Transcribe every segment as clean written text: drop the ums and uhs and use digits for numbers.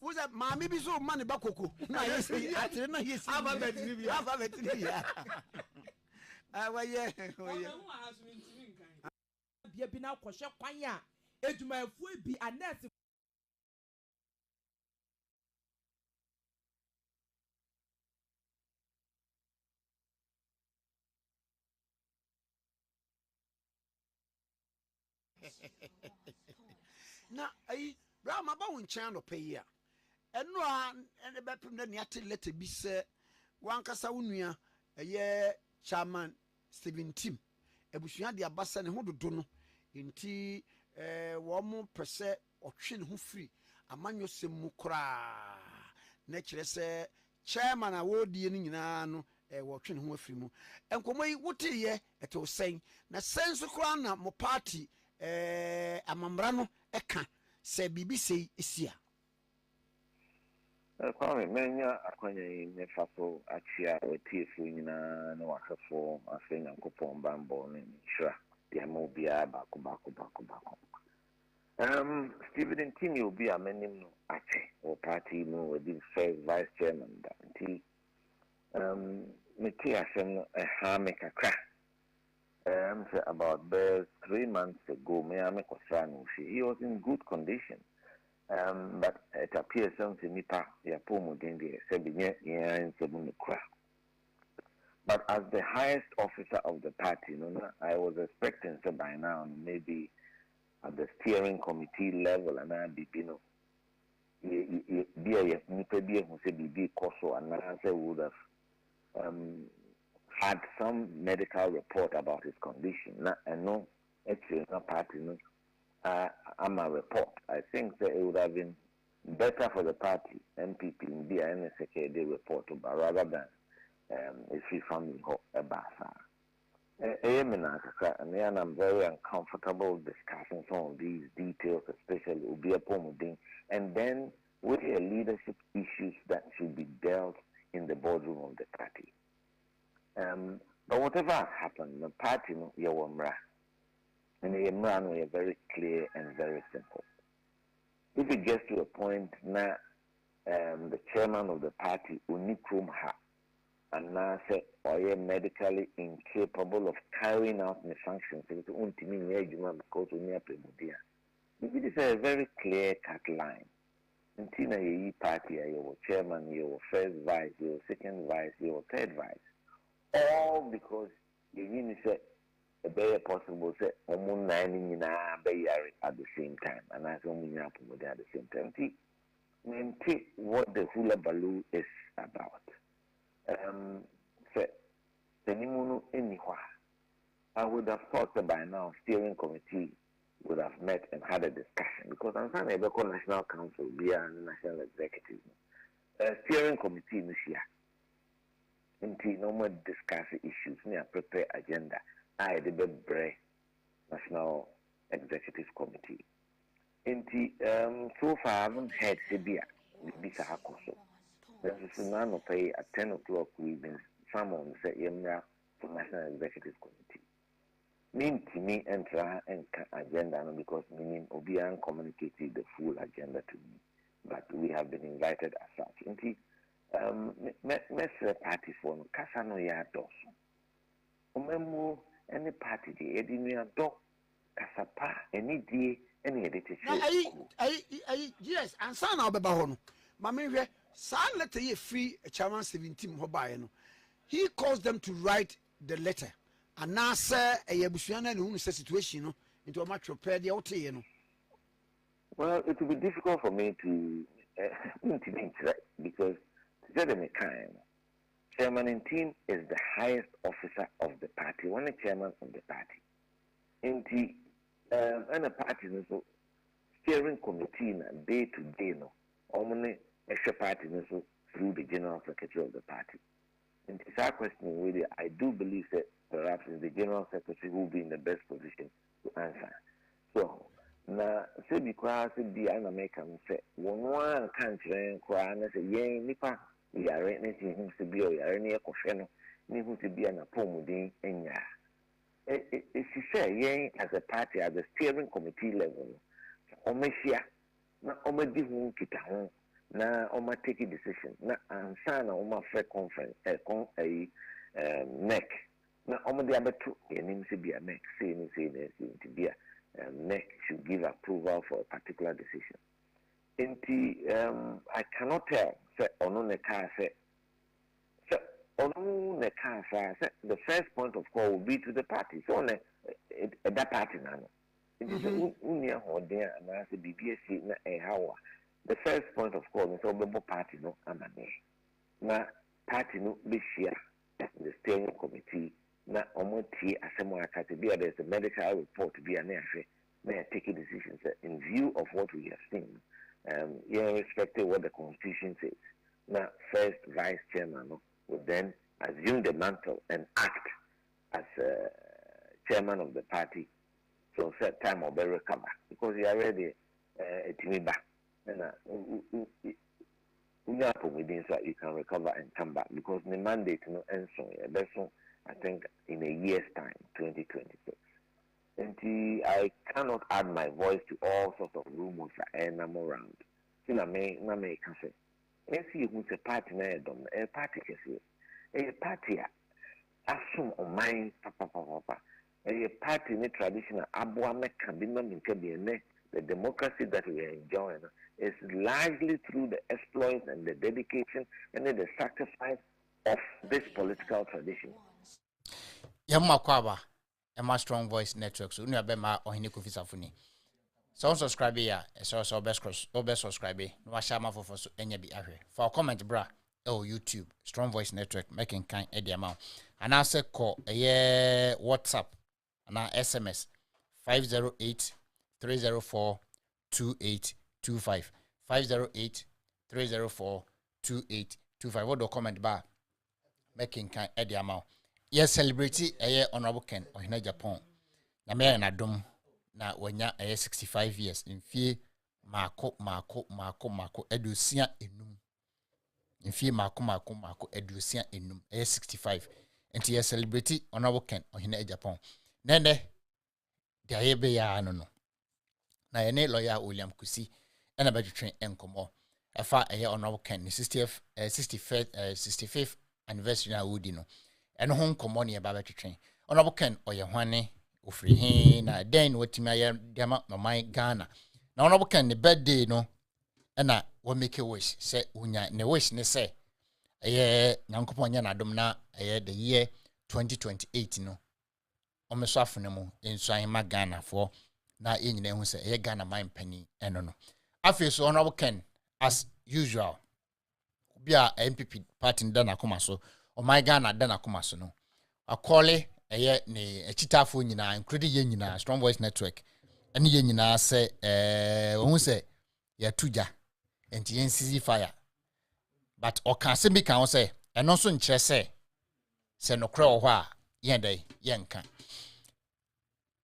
Who's that? Mammy be so money bakoko. No, yes, I didn't know yes. I'm a veterinary. I'm a veterinary. Ah, yeah. Bia bi na kwhwe kwan a edumafu bi anese Na ai bra ma ba won chan no pay a eno a ene bepem na ne ate letter bi se wankasa wonua eye chairman 17 ebusua de abasa ne hododo no nti wo mo pese otwe ne ho free amanyo semu kra na kire se chairman a wodie no nyina no wo twe ne ho afiri mu enkomoyi wotiye eto sen na senso kra na mo party amamra no eka se BBC isia kwame menya akwanya ne faso achia otifu nyina na wakafo afenya nkopon bambo ne nshira dia mo bia bako Stephen Ntini obi amenim no ache o party no with the first vice chairman that me asem ha me kakra say about 3 months ago me amekosra he was in good condition. But it appears something nipa ya pomo dendi sebinye in sebunukra. But as the highest officer of the party, I was expecting so by now maybe at the steering committee level and I be would have had some medical report about his condition. And no, actually not party. I'm a report. I think that it would have been better for the party, MPP in the NSK report, but rather than a free family basa. And I'm very uncomfortable discussing some of these details, especially Agyapong, and then with the leadership issues that should be dealt in the boardroom of the party. But whatever has happened, the party, and the man were very clear and very simple. If it gets to a point now, the chairman of the party, Unikrumha, and now say, or medically incapable of carrying out the functions, because it is a very clear cut line. Until you party, your chairman, your first vice, your second vice, your third vice, all because you need to say, a very possible say almost 9 at the same time, and I don't at the same time. See what the hula baloo is about. Say anywhere. I would have thought that by now steering committee would have met and had a discussion because I'm saying a local national council be a national executive. Steering committee this year. Until no more discuss issues, near prepare agenda. I the Bebre National Executive Committee. So far I haven't heard Sibia Bisa Hakoso. There's a nano pay at 10 o'clock we've been summoned say Yemra for National Executive Committee. Mean to me enter and agenda because meaning Obian communicated the full agenda to me. But we have been invited as such. Let's party for Kasano Yados. Umemu any party the Edinua dog Kasapa any day any editor. Yes, and son of Bahono. Mammy, son letter ye free a chairman 17 Hobayano. He caused them to write the letter. And now, sir, a Yabusiana who situation into a match of prayer the OT. Well, it will be difficult for me to intimate because the kind. Chairman in team is the highest officer of the party, one chairman of the party. And a party so steering committee day to day no only extra party so through the general secretary of the party. And it's our question really I do believe that perhaps it's the general secretary who will be in the best position to answer. So now say because the American say one country and say yeah nipa we are anything to be a question, need to be an apomudin in ya. If you say, as a party at the steering committee level, Omesia, not Omedi Kita, na oma take a decision na ansa na oma fair conference neck na oma de abeto enim se bia neck say to be neck should give approval for a particular decision. I cannot tell say ono ne ka say ono ne ka say the first point of call will be to the party. So that party na no. It is unia hoden na say BBS na hawa. The first point of call is obebo party no amane. Na party no be share the steering committee na omotie asemo akate bia there's a medical report to be an affair. May take a decision in view of what we have seen. Irrespective what the constitution says. Now, first vice chairman will then assume the mantle and act as chairman of the party. So, set time will be recover because he already a back. And within so you can recover and come back because the mandate no ends so that's I think in a year's time, 2026. And I cannot add my voice to all sorts of rumors and I'm around. So I may say, let's see who's a party na a party a party assume on mine papa a party in traditional abwa meka bima minke the democracy that we are enjoying is largely through the exploits and the dedication and the sacrifice of this political tradition. Yamakwaba Emma Strong Voice Network. So, you bema or hini Kusi Safuni. So, subscribe here. So, best subscribe. No, I share my for any be ahwe. For comment, bra. YouTube Strong Voice Network making kind Eddie amount. And I say call a WhatsApp and SMS 508-304-2825. 508-304-2825. What do comment bar making kind Eddie amount. Yes, celebrity honorable Ken or in Agyapong. Na me na dom na wanya 65 years in fie mako edusia enum. In fie mako edusia enum 65. And yes, celebrity honorable Ken or in Agyapong. Nende dia yebe ya no. Na ene lawyer William Kusi and about to train enkomo. Afa honorable Ken 65th anniversary na wudi no. And home common ya baba to train. Honorable Ken or your hwane ofri he na den wetimi aye dema my Ghana. Na honorable Ken the birthday no na we make a wish say unya ne wish ne say nyankopon nya na dom na the year 2028 no. Omeso afune mu enso ahema Ghana for na enyina hu say Ghana man pani eno no. Afi so honorable Ken as usual. Bia MPP party ndana koma so o my Ghana dana kuma so no akole ne achitafo nyina including ye nyina Strong Voice Network ene ye nyina se ohun se ya tuja enti yen CZ fire but o kan se bi kan se eno so nkyere se no kra o ho a yen dai yen kan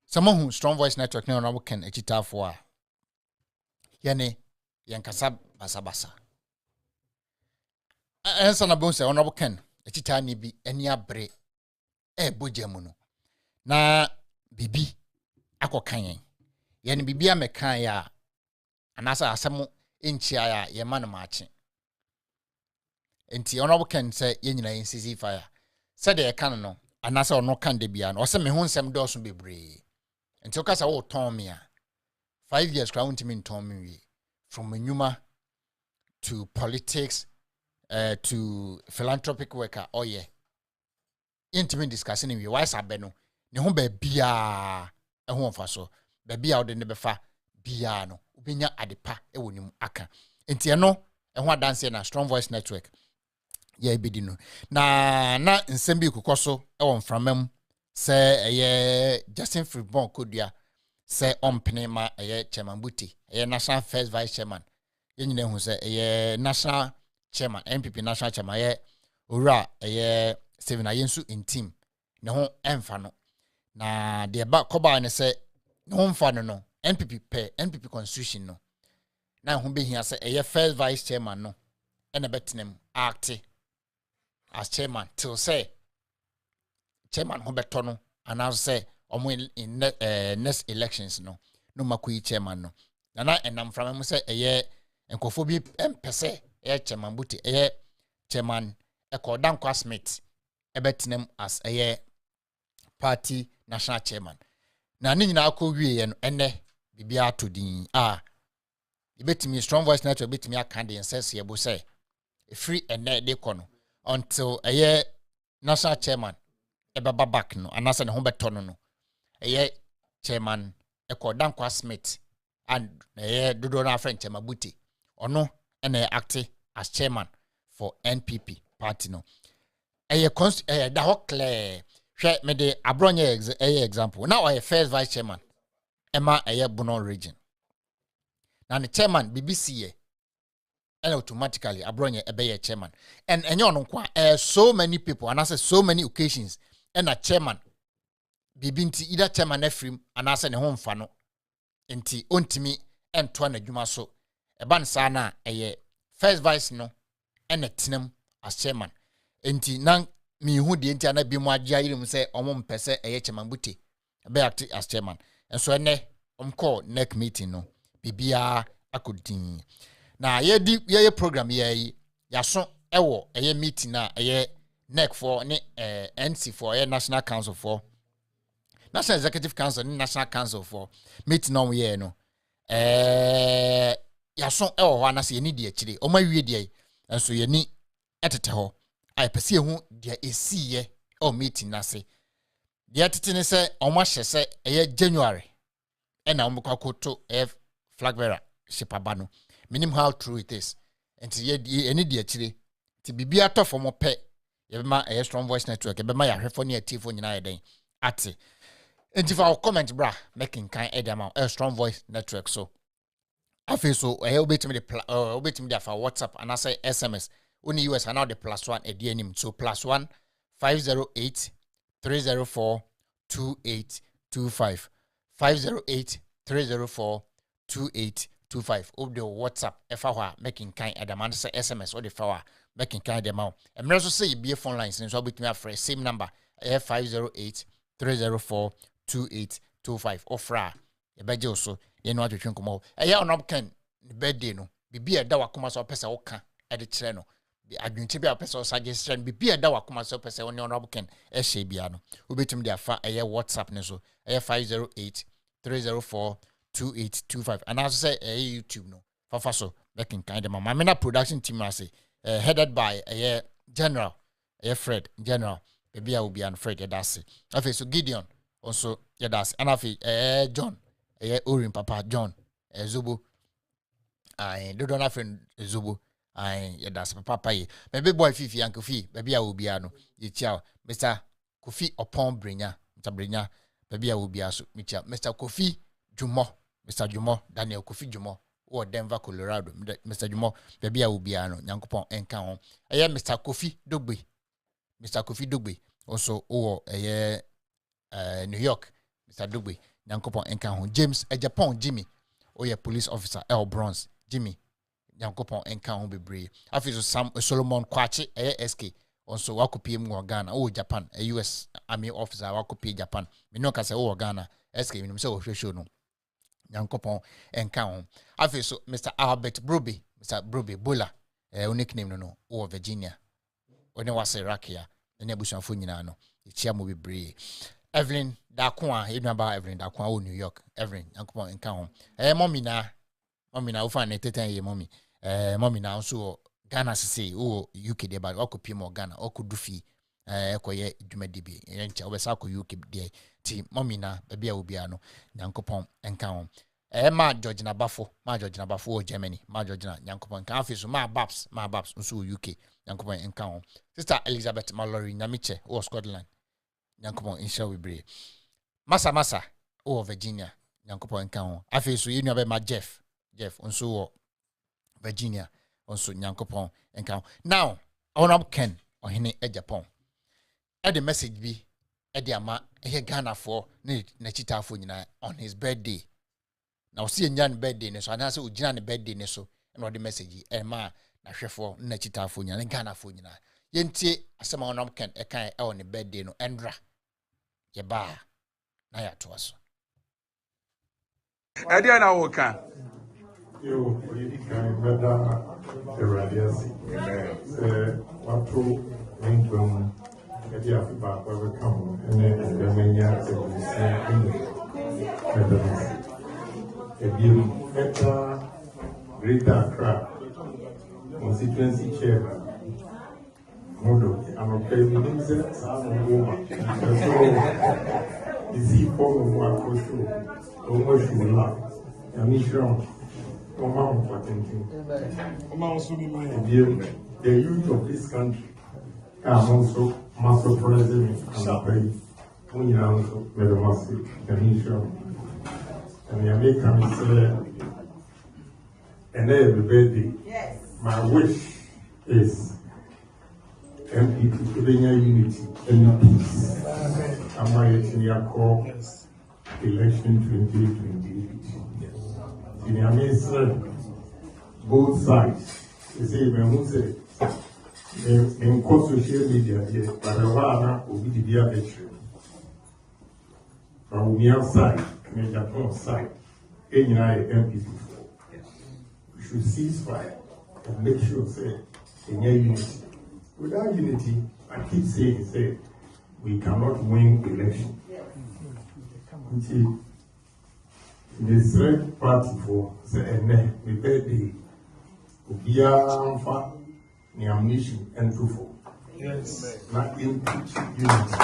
samohu Strong Voice Network ne onabo ken achitafo a yene yen kasa basabasa ensa na bon se onabo ken echita ni bi eni abre bojamu no na bibi akokan yen bibi amekan ya anasa asemu enchia ya ye man maache enti honorable Ken say ye nyina yin CZ fire said e kan no anasa ono kan de bia no o se me hu nsem do so bebre enti o kasa wo ton me a 5 years crown to me ton me wi from enyuma to politics to philanthropic worker intimate discussing we why sabe no ne ho ba bia e ho mfa so ba bia wo de ne befa bia no obenya adepa e wonim aka enti e no e ho adanse na Strong Voice Network ya ebedi no na nsem bi kokoso e won framam se eye Justin Freeborn kodua se ompene ma eye Chairman Buti eye National First Vice Chairman yenyina hu se eye National Chairman MPP National Chairman eye ora eye Steven Ayensu in team ne ho emfa no na de ba koba ne se ne ho mfa no NPP constitution no na ho behia se eye First Vice Chairman no ene betenem act as chairman till say chairman ho beto no announce say omo in next elections no makui chairman no na enam from am say eye enkofo bi pese chairman buti chairman Dankwa Smith ebetinem as party national chairman na ni nyina akọ wie no ene bibia to din ebetimi Strong Voice Network ebetimi aka de nsese yebo say free ene de kono until national chairman ebaba back no anase ne ho beto no chairman Dankwa Smith and dodo na friend chairman buti ono ene acting as chairman for NPP party no da ho clear hwe me de abronye example now I first vice chairman Emma Bono region na the chairman BBC and automatically abronye ebe chairman and enyo no kwa so many people and I say so many occasions and a chairman bibinti either chairman efrim and I say ne ho mfa no enti ontimi ento na dwuma so ban sa na first vice no and tinem as chairman enti nan mi hu de enti ana bi mu agya yirim se omo mpese chairman buti be act as chairman and so ene call next meeting no bibia akodin na ye program ye yaso ewo meeting na NEC for ne NC for National Council for National Executive Council ni National Council for meeting on ye no yaso ewo ho anase ye ni de akire o ma wie de and so ye ni etete ho ai pese hu de esiye o meeting na se de etete ne se o ma hye se January na omkwakoto flag bearer shipaba no minimum how true it is and ye any de akire ti bibia to for mo pe ye be ma Strong Voice Network ye be ma ya hwefo ne atifo nyina ye den ate enti fa comment bra making kind edama Strong Voice Network so afi so obetimi de fa WhatsApp and I say SMS only US and now the +1 edi anim so +1 508 304 2825 508 304 2825 of the WhatsApp efa hwa making kind edama say SMS or the fa making kind edama emre so say be phone lines so obetimi afre same number 508 304 2825 ofra ebeje oso ye no atwetwe nkomo onob kan birthday no bibia da wakoma so pese wo ka de kire no adwunche bia pese o suggest no bibia da wakoma so pese woni onob kan hye bia no obetum de afa WhatsApp ne so 508 304 2825 and as say YouTube no fafa so making kind of mama production team as headed by General Fred General bibia will be an Fred yadase afi so Gideon also yadase and afi John Orin Papa John Zobo I do not friend Zobo I yadase papa ye baby boy Fifi and Kofi baby will be ano ye chia Mr. Kofi upon Brinya Mr. Brinya baby will be aso micha Mr. Kofi Jumo Mr. Jumo Daniel Kofi Jumo or Denver Colorado Mr. Jumo baby will be ano Yankopon enka ho Mr. Kofi Dogbe also New York Mr. Dogbe Yankopon enka ho James Agyapong Jimmy police officer L Bronze Jimmy Yankopon enka ho bebre afiso Sam Solomon Kwachi SK also wakopi mu Ghana Japan US Army officer wakopi Japan me no ka se Ghana SK me no se hwehwe no Yankopon enka ho afiso Mr. Albert Broby Mr. Broby Bola nickname no Virginia one was Rakia ene abusuafo nyina no ichia mo bebre Evelyn Dakwa about Evelyn Dakwa New York Evelyn Yankopon enka ho mommy na ofa na teten ye mommy na also Ghana sisi UK de ba okopi mo Ghana okudufi ekoye dwumadibi encha obesa ko UK de ti mommy na bia obi ano Yankopon enka ho ma George na Bafo Germany ma George na Yankopon enka afiso ma Babs also UK Yankopon enka ho Sister Elizabeth Mallory Nyamiche Scotland Yankopon insha we masa Virginia Yankopon enka ho afiso yenu be ma Jeff also Virginia also Yankopon enka ho now Honorable Ken ohene Agyapong the message be ama Ghana for na chitafo nyina on his birthday now see nyan birthday ne so anase ugina ne birthday ne so na the message ma na hwefo na chitafo nyina Ghana fo nyina yentie asema Honorable Ken ekan on the birthday no endra ye ba na ya to aso Edia na woka yo kan beda radiasi watu wengi kadi afiba kwa kama ene ndemenya sebisa ene medalisi ebi eta Greater Accra constituency chair modo amapebi nimse sana ngoma so isi form of akosho omo shula yamishra Oma important. The youth of this country are also master president and pay. We are also very massive and the American say, and every birthday. Yes. My wish is MPP Kenya unity and peace. Am I call election 2028? In the both sides, you see, when we say in social media, but the one will be the other issue. From the outside, and the Agyapong side, any MPP, we should cease fire and make sure, say, in unity. Without unity, I keep saying, we cannot win election. The third party for the birthday of Biafra, the ammunition and so forth. Yes. Not impeach unity.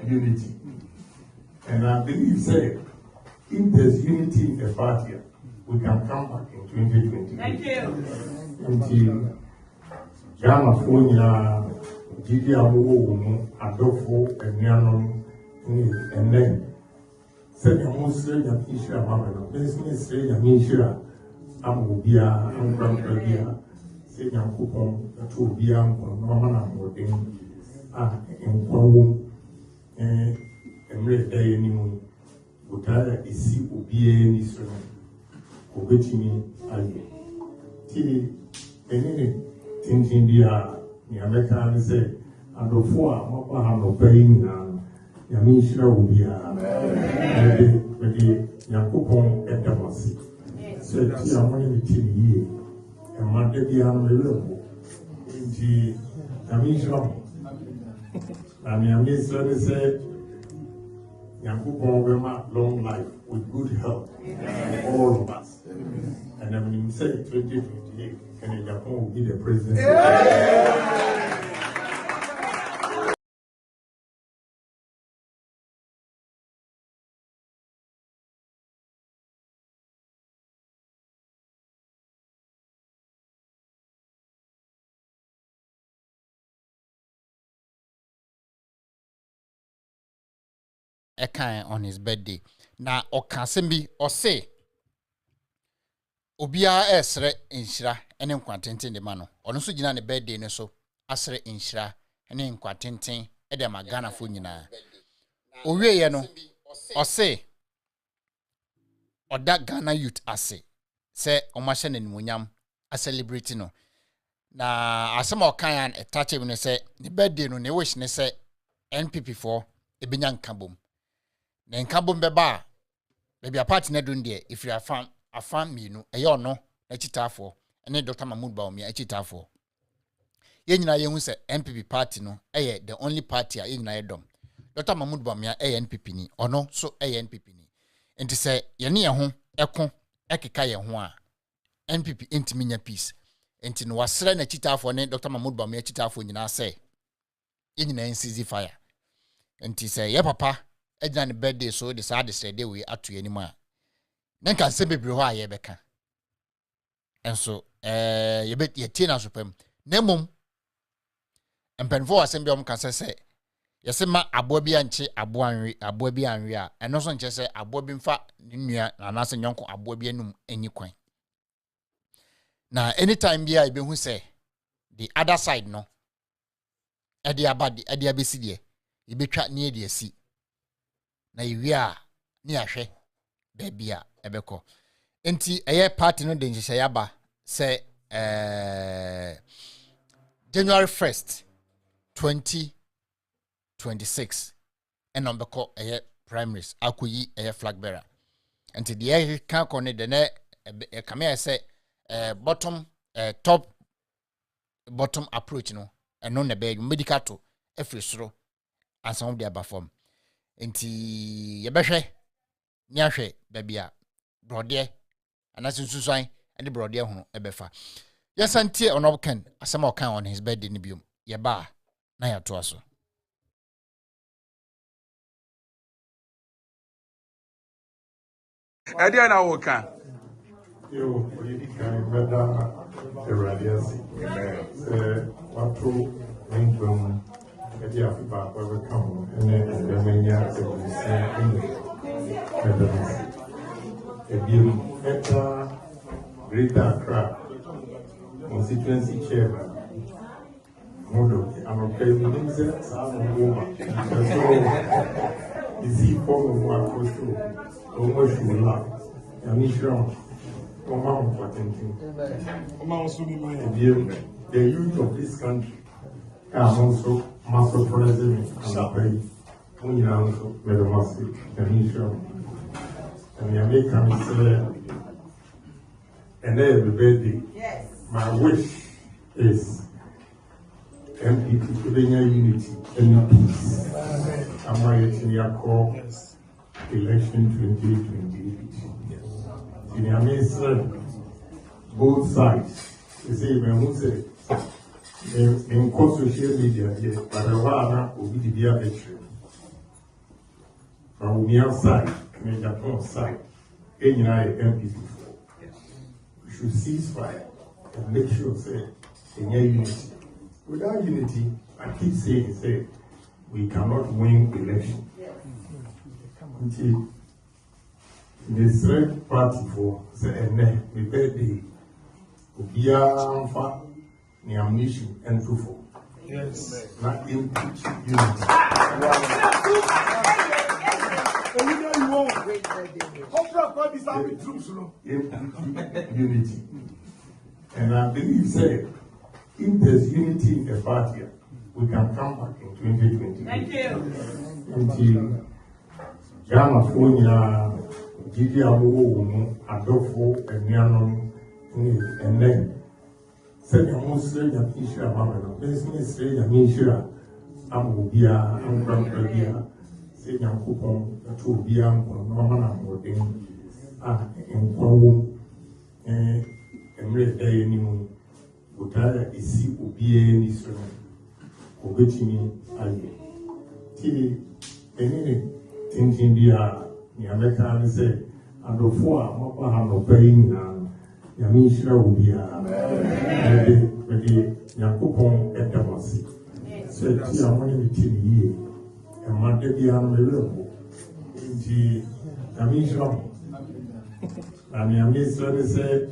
Unity. And I believe, say, if there's unity in the party, we can come back in 2020. Thank you. Until Ghana Fonia. Gigi Amu, Adolfo, and Yanon, and then said a Muslim Yamisha Mamma, business say Yamisha, Amubia, and Grandpia, say Yankupon, two Biam, Mamma, and Kwawu, and Red Day anymore. Utara is Ubie, Nisran, Ubetini, Aye. Tilly, and thinking the American say, and the four, Mapa, paying now. Yamisha will be the Yankupon at the Mossy. Said, Yamani Tini, and Montebian available. The Yamisha and Yamisha said, Yankupon will long life with good health, all of us. And then when you say 2028, and Agyapong will be the president. A kind on his birthday. Now, or can be or say, Obia esre inshira ene nkwatenten de mano. Ono so gina ne birthday ne so asre inshira ene nkwatenten e de magana fo nyina. Owie ye no o se oda Ghana youth ase se omahye nanimunyam a celebrate no. Na asema okan an etache bi ne se ne birthday no ne wish ne se NPP for ebenya nkabom. Na nkabom beba baby apart na dun de if you are afan minu eyo no na chitafo ene Dr. Mahmoud Bawumia chitafo ye nyina ye hu se NPP party no the only party a ye nyina ye dom. Dr. Mahmoud Bawumia NPP ni ono so NPP ni enti se ye ne ye ho eko ekeka ye ho a NPP ntimi nya peace enti no wasre na chitafo ne Dr. Mahmoud Bawumia chitafo nyina se ye nyina NCZ fire enti se ye papa ejina ne birthday so the sad day we atu anima na kan se bebre ho a ye beka enso ye bet ye tina so pam na mum empenfo asem bi om kan se yese ma abo bi anche abo bi anwe a eno so nche se abo bi mfa nnua na na se nyonko abo bi anum enyi kwan na anytime bi a be hu se the other side no ade abesi de ye betwa ne de asi na yiwi a ni ahwe baby a ebeko enti eye party no de nhye yaba say January 1st 2026 and on beko eye primaries akoyi flag bearer until the can connect the ne come here say bottom top bottom approach no and on the bed medical to every soro and some of the above form nti yebehwe ni ahwe babia brode anasunsusan and the brode ho ebefa yes antie onob ken asema okan on his birthday ni biom yeba na ya to aso Edia na woka. Yo, we can better radiasi. Watu wengi Edia fiba kwa kama ene menya sebusia ene Ebium eta Greater Accra constituency chairman Modo I'm okay with him say some woman so is he form of control almost la mission Oma the youth of this country are also master president and pay when also medemasi the mission and the American say and every birthday. Yes. My wish is MPP Kenya unity and peace. I'm writing your call election 2028. In America, both sides. You see, when we say in social media, but the one will be the other victory. From the outside, and the Agyapong side, any MPP. Should cease fire and make sure say in unity. Without unity, I keep saying we cannot win election. Until the third party for say we birthday Ubia fa the ammunition and so forth. Yes. Not impeach unity. Unity. And I believe, say, if there's unity in the party, we can come back in 2020. Thank you. Until Ghana Fonia, Gigi Abu, Adolfo, and Niano, and then send a Muslim Yamisha Mamma, business Yamisha, Amubia, Ambrambia. Say Yankupon, the two Bian, Mamma, and Kwawu, and Emre Dayanimu, Utara is Ubie Nisra, Obetini, Aye. Any thinking the American say, and the four, Mapa no paying, and Yamisha Ubia, the Yankupon at Damasi. Said, Tia, money between ye. And my baby animal in the Yamisha. And Yamisha said,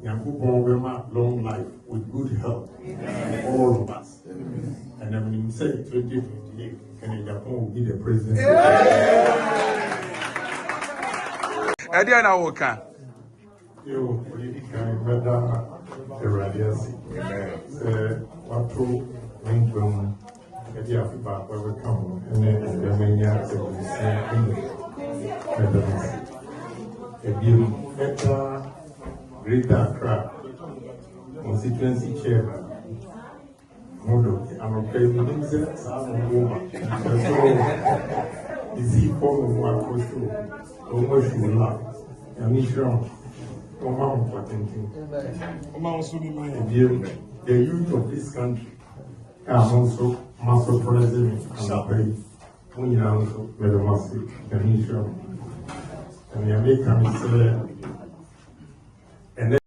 Yankupon long life with good health for all of us. And then when you say 2028, Agyapong will be the president. Edia na woka. Yo, we can better radiasi. Watu wengi Edia fiba kwa kama ene menya sebusia ene Ebium eta Greater Accra constituency chairman Modo I'm okay with him say some woman so is he form of control almost la mission Oma the youth of this country are also master president and pay when also medemasi the mission. And the American and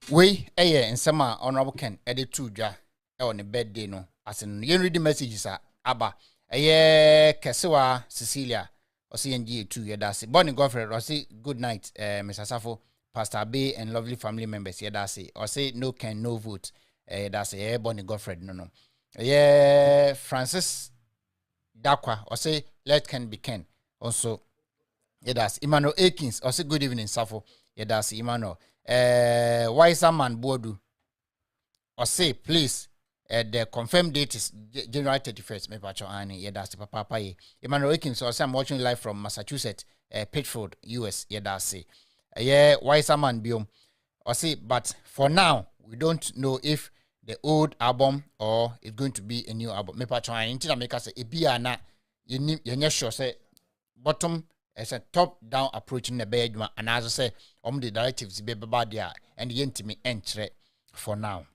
we nsema honorable Ken edit to dwa on the birthday no as in you read the messages aba kesewa Cecilia osi 2 yedase Bonnie Godfrey osi good night Mr. Safo Pastor Bay and lovely family members yedase osi no Ken no vote yedase Bonnie Godfrey no Francis Dakwa osi let Ken be Ken also yedase Emmanuel Akins osi good evening Safo yedase Emmanuel wiser man bodu or say please the confirmed date is January 31st. Me pacho ani yeah that's the papa ye. Emmanuel Akin so I'm watching live from Massachusetts, Pittsford, US. Yeah that's it. Yeah, why someone biom? I see, but for now we don't know if the old album or it's going to be a new album. Me pacho ani until I make us say ebia na you sure say bottom as a top down approach in the bed and as I say the directives be bad there and the intime entry for now.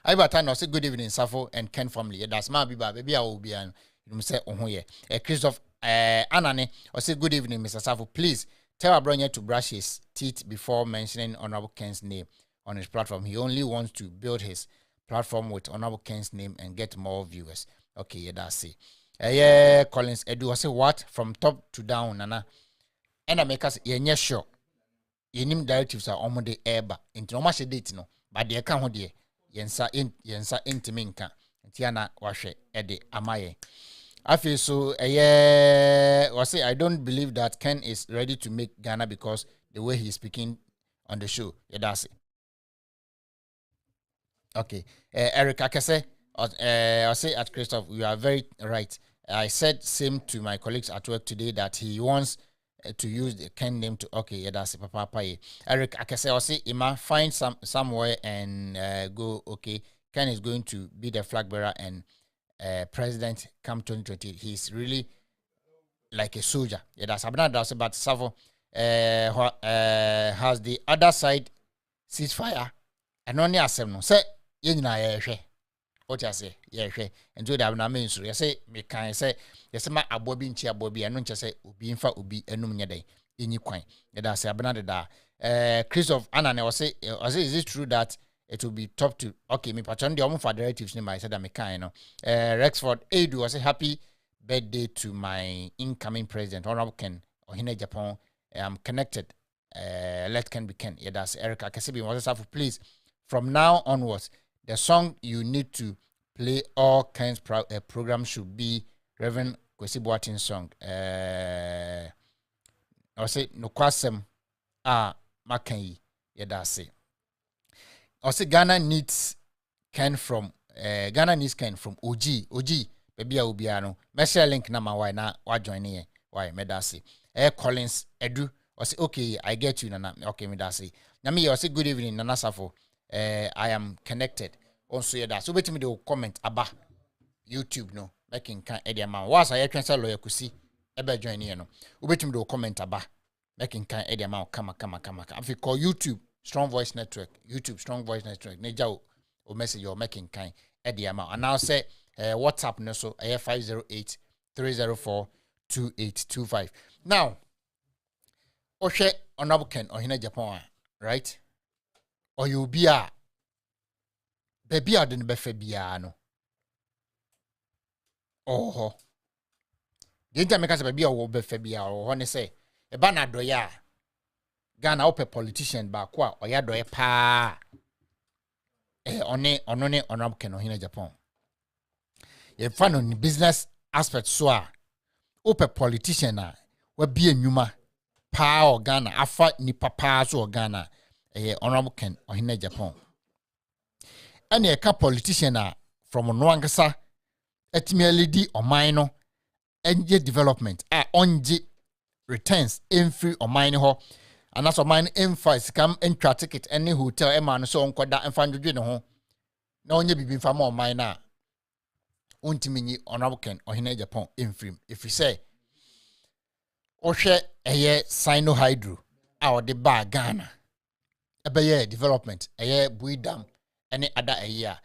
I but I say good evening, Safo and Ken family. That's my baby. I will be an you say oh yeah. Christoph Anane or say good evening, Mr. Safo. Please tell our brother to brush his teeth before mentioning Honorable Ken's name on his platform. He only wants to build his platform with Honorable Ken's name and get more viewers. Okay, yeah, that's it. Yeah, Collins Edu I say what from top to down, nana. And I make us yeah sure. You name directives are almost the air into no much date no, but they can't hold yensa intiminka tiana washe ede amaye. I feel so I don't believe that Ken is ready to make Ghana because the way he's speaking on the show. Yeah, that's it. Okay. Eric Akese, I say at Christoph, you are very right. I said same to my colleagues at work today that he wants to use the Ken name to okay, yeah, that's it, Papa. Eric Akese, I say Ima find somewhere and go okay. Ken is going to be the flag bearer and president come 2020. He's really like a soldier. Yeah, that's but Savo has the other side ceasefire and only asem no say ye nyina ye what you say ye hwe enjo da na me nsuru ye say me kan say ye say ma abobi nchi abobi eno nche say obi mfa obi enum nye den enyi kwan ye da say abena da Christoph Anane was say is it true that it will be top to okay me patron the omo for directives name I said that me kan no Rexford Edu was say happy birthday to my incoming president Honorable Ken Ohene Agyapong. I'm connected. Let Ken be Ken. Yeah, that's Erica Kasibi. Please, from now onwards, the song you need to play all kinds program should be Reverend Kusi Boatin's song. I say no kwasem Makanyi. Yeah, that's it. I say Ghana needs Ken from OG. Baby Ubiano. Mesha link na my why na wa join here. Why me that's it. Collins Edu. I say okay, I get you nana. Okay, me that's it. Na me I say good evening Nana Safo. I am connected. Also yeah that. So wait me the comment aba YouTube no. Making can Eddie man. Was I transfer lawyer Kusi ebe join here no. Wait me the comment aba. Making can Eddie man come. If you call YouTube Strong Voice Network. YouTube Strong Voice Network. Neja o message your making kind Eddie man. And now say WhatsApp no so 508-304-2825. Now Oshe Honorable Ken Ohene Agyapong, right? Or you be a baby a den befe bia no. Oh. The intermeka say baby a wo befe bia or ho ne say e ba na doya Ghana ope politician ba ko a oya doye pa. Honorable Ken Ohene Agyapong. You find on business aspect so ope politician a we be enwuma pa o Ghana afa ni papa so Ghana Honorable Ken Ohene Agyapong. And a politician from Nwangasa etimiali di oman no enje development onje returns in free oman ho and that's oman emphasize come entry ticket any hotel e man so onkoda emfa ndwedwe ne ho na onye bibi mfa ma oman na ontimi Honorable Ken Ohene Agyapong infrim if you say ohwe Sino Hydro the ba Ghana ebe development buidam any other year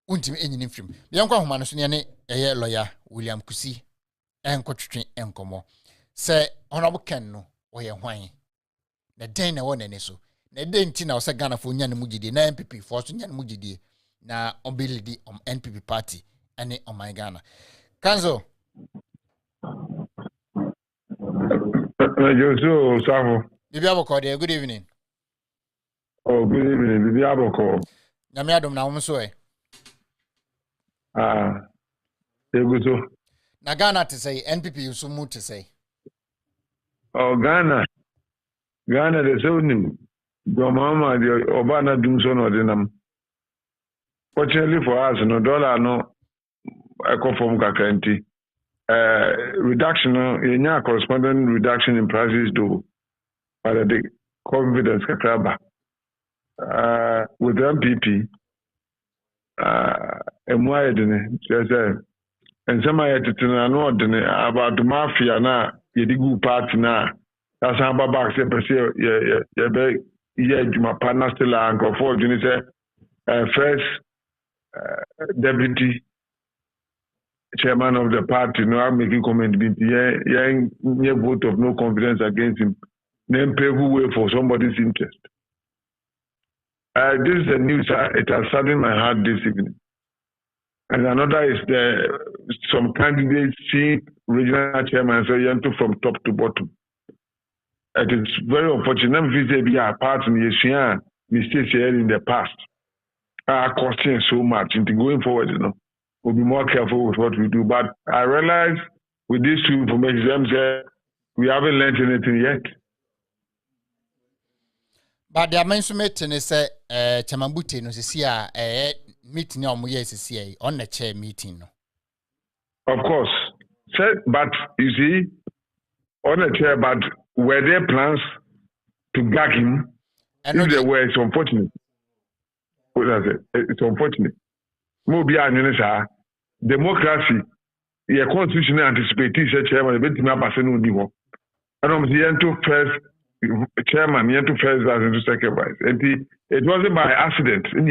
untimi enyini film yankwa homa no so ne lawyer William Kusi enkotwetwe enkomo say Honorable Ken no oye hwan na den na wona ne so na den ti na o say Ghana fo nya ne mugidi na NPP fo so nya ne mugidi na obilidi NPP party ene my Ghana Kanzo Joso Savo. Bibi Aboko there, good evening. Oh, good evening, Bibi Aboko. Nyame adom na wo so e. Eguso. Na Ghana to say NPP you mu to say. Oh, Ghana the sonim. Go mama the Obana dum so no denam. Fortunately for us, no dollar no eco form kakranti. Reduction no corresponding reduction in prices do but the confidence kakraba. With MPP, MY didn't say, and some I had to know about the mafia na yedigu party na. That's how Baba said, my partner still uncle for first deputy chairman of the party. No, I'm making comment. Yeah, vote of no confidence against him. Then pay who way for somebody's interest. This is the news. It has saddened my heart this evening. And another is some candidates see regional chairman so you from top to bottom. It is very unfortunate. We are part in the mistakes here in the past are costing so much. Into going forward, we'll be more careful with what we do. But I realize with these two information, we haven't learned anything yet. But the amendment is Chamambuti no see meeting on CCA on the chair meeting. Of course, but you see, on the chair, but were there plans to gag him? And if there were, it's unfortunate. It's unfortunate. Maybe democracy, the constitution anticipates chairman, but not passing with you. And I'm the first chairman, the first vice, and second vice. And it wasn't by accident, and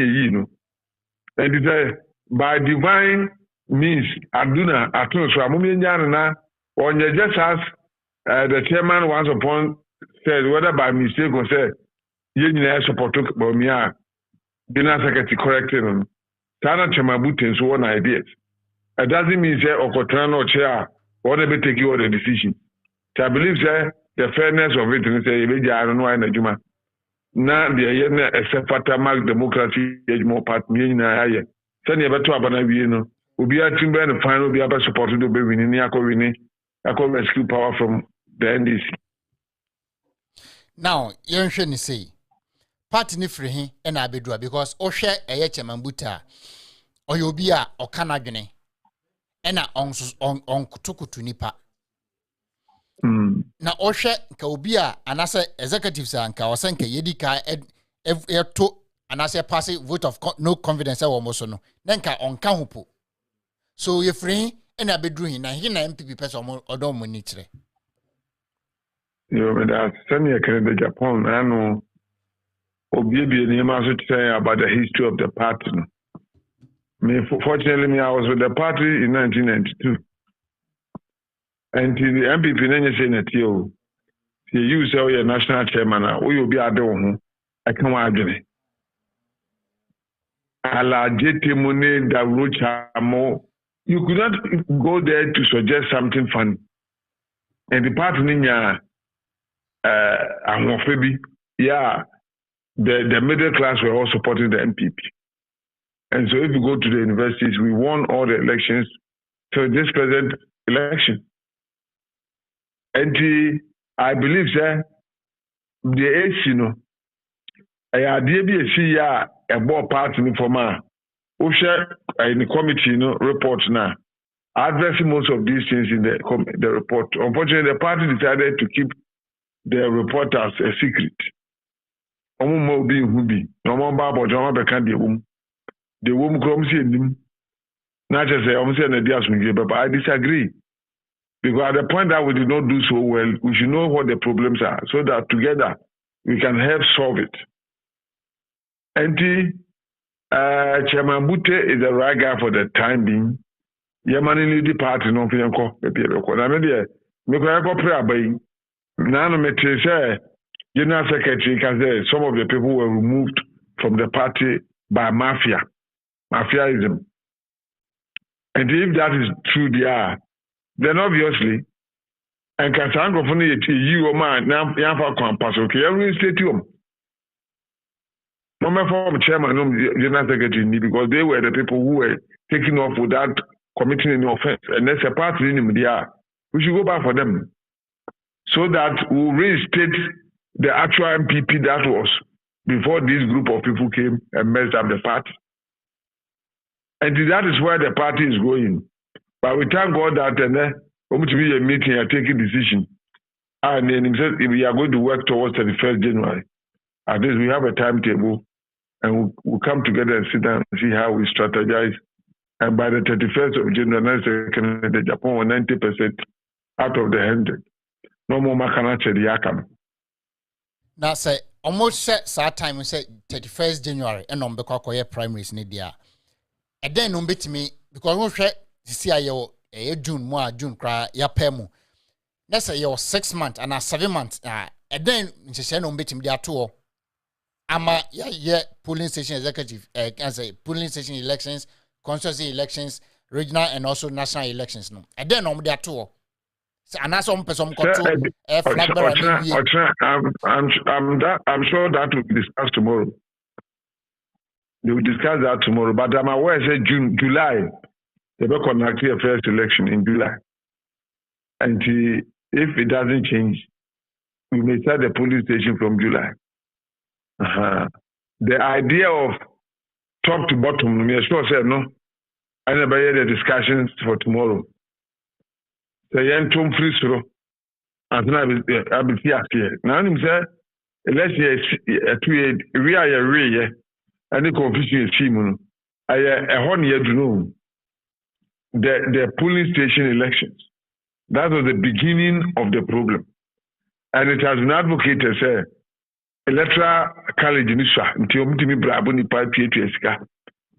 it's by divine means. Aduna, Atun, so I'm on your just as the chairman once upon said, whether by mistake or said, you support me, dinner secretary correcting him. Tana Chamabutin, so one ideas. It doesn't mean say Okotrano chair or they take you the decision. So I believe the fairness of it and say I don't know in the Juma. Now the except mark democracy more part me na aye. Send you better abana we no. Obi a timber and final be able support to be winning I call rescue power from the NDC. Now, you shouldn't say party ni free hin and abedua because ohwe eye Chamambuta or you be a or kanadwene ena on kutukutu nipa na ohwe ka obi a anase executives anka osenka yedika to anase pass vote of no confidence e wo so no nenka onka hopo so ye free and abedru hin na hin na MPP person odo mo ni kire yo me da send you can the Japan I know obi say about the history of the party. Fortunately, I was with the party in 1992. And the MPP then say that you use your national chairman, or you'll be a door. I can't imagine. Ala jete money da rocha mo. You could not go there to suggest something funny. And the party ninya amofobi, yeah. The middle class were all supporting the MPP. And so if you go to the universities, we won all the elections for this present election. And I believe, sir, the age, I did be a board party for my in the committee, report now. Addressing most of these things in the report. Unfortunately, the party decided to keep the report as a secret. Omo be who be no more babo jama be kan the womb krom see nim na just say omo say na dia so but I disagree because at the point that we did not do so well we should know what the problems are so that together we can help solve it. And Chairman Bute is the right guy for the time being. Yamani lead the party no fi enko be ko na me de me ko pray abai na no me say General Secretary can say some of the people were removed from the party by mafiaism. And if that is true, then obviously, and can say, you or man, now, okay, every state to them. No matter former chairman, General Secretary, because they were the people who were taking off without committing any offense. And there's a party in them, we should go back for them so that we'll reinstate the actual MPP that was before this group of people came and messed up the party. And that is where the party is going. But we thank God that to be a meeting and taking decision. And then he said, if we are going to work towards 31st January, at least we have a timetable and we'll come together and sit down and see how we strategize. And by the 31st of January, the Japan 90% out of the 100. No more makanache the yakam. Now say almost set time we say 31st January and on because primaries in India. And then on bit me because we share this year June more June cry ya pemu. Let's say your 6 months and 7 months. And then say no bit me there too. Ama polling station executive as a polling station elections, constituency elections, regional and also national elections. No. And then on there too. And that's some person control flag bearer. I'm sure that will be discussed tomorrow. They will discuss that tomorrow. But I'm aware say July, they will conduct a first election in July. And if it doesn't change, we may start the polling station from July. The idea of top to bottom, me sure said no. I never hear the discussions for tomorrow. The young Tom Frisro, and then I will see here. Now, I'm saying, let's say, we are a ray, and the confusion is team. I a horn year to know the polling station elections. That was the beginning of the problem. And it has been advocated, say, electoral college in Isha, until me brabo ni pipe to Eska,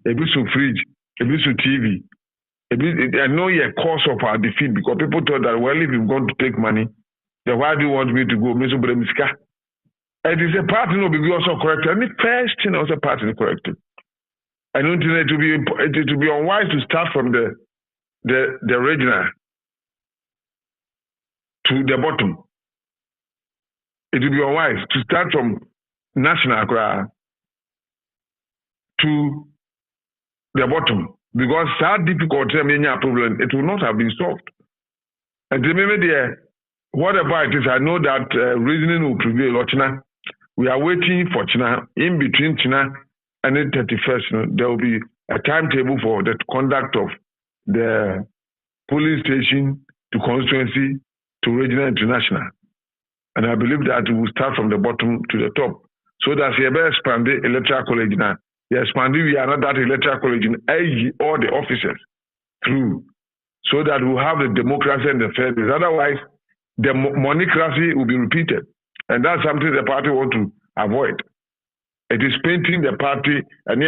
a bit of fridge, a bit of TV. I know a cause of our defeat because people thought that, well, if you're going to take money, then why do you want me to go? It is a party no be also correct. And the first thing also party corrected. I don't think it to be unwise to start from the regional to the bottom. It will be unwise to start from national to the bottom. Because that difficult problem, it will not have been solved. And maybe whatever it is, I know that reasoning will prevail. China, we are waiting for China. In between China and the 31st, there will be a timetable for the conduct of the polling station to constituency to regional international. And I believe that we will start from the bottom to the top. So that we better expand the electoral college now. Yes, we are not that electoral college in all the officers through, so that we have the democracy and the fairness. Otherwise, the monocracy will be repeated, and that's something the party want to avoid. It is painting the party and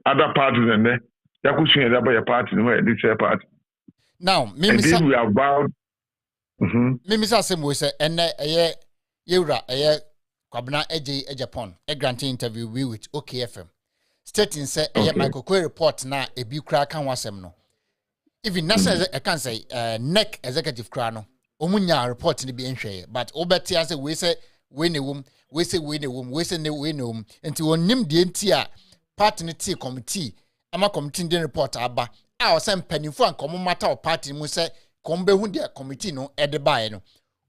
other parties and then party, this party. Now, we have vowed. Mimisa Semu say, and Yura, Kwabena Agyapong, a granting interview with OKFM. Stating say Michael Kwe report na ebi kra kan wasem no. Even national I can say NEC executive kra no. Omunya report ni bi enhwe but obeti ase we say we ne wom we say we ne wom we say ne we ne wom enti wonim de enti a party ne tea committee ama committee den report aba a o say mpanifo an komo mata o party mu say kombe hu de committee no e de bae no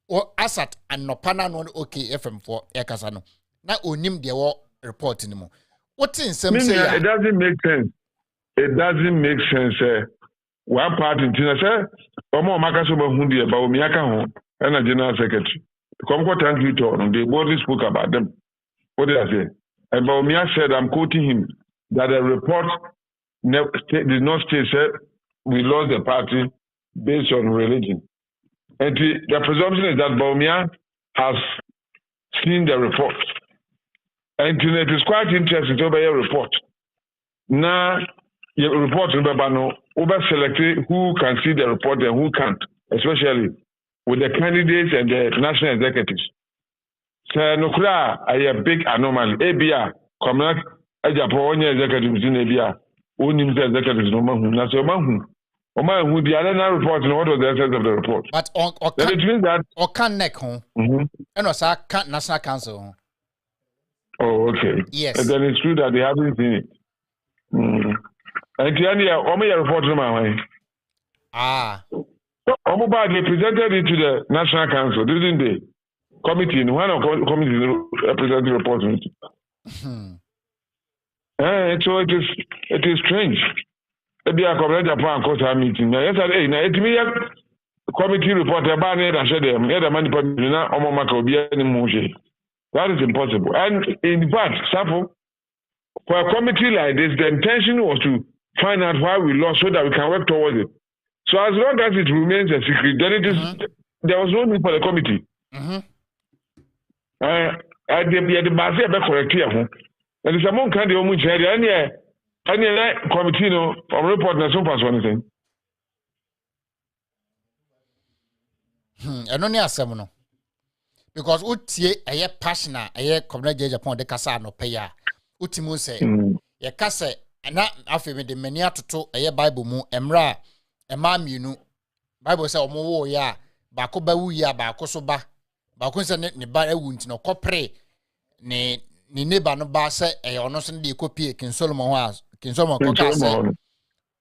o asat anopa na no OKFM for ekasa no na onim de wo report ni mu. What in some say? It doesn't make sense. It doesn't make sense. One party in China say, "Omo makaso bahundi ba omiaka ho." And a general secretary. Come what thank you to them. They boldly spoke about them. What did I say? And Baumia said, I'm quoting him, that the report did not state said we lost the party based on religion. And the presumption is that Baumia has seen the report. And it is quite interesting to obey a report. Now, your report, over selecting who can see the report and who can't, especially with the candidates and the national executives. So, Nukra, a big anomaly. ABA, Commonwealth, Agyapong executives in ABA, only executives, no man who, not so man who the other report and what was the essence of the report. But it means that or can neck home, and also can't National Council. Oh, okay. Yes. And then it's true that they haven't seen it. And the report to my way. They presented it to the National Council, didn't they? Committee, one of committee presented the report. So it is strange. ebi akọbere Japan akọsa meeting na yesterday na etimi ya committee report eba na da shede em ya da mani pa na omo maka obi ani mu hwe. That is impossible. And in fact, Sapo, for a committee like this, the intention was to find out why we lost so that we can work towards it. So as long as it remains a secret, then it is there was no need for the committee. The base be correct here. And it's among kind of much any committee no or report na so pass anything. I don't know asem no. Because utie eye passion eye community Agyapong de kasa no pay a utimu say ye kase na afi me de mani atoto eye Bible mu emra ema mienu Bible say omo wo ya ba ko ba wu ya ba ko so ba ko se ne ba ewu nti no kopre ne neighbor no ba se eye ono so de kopie King Solomon ho a King Solomon ko ka se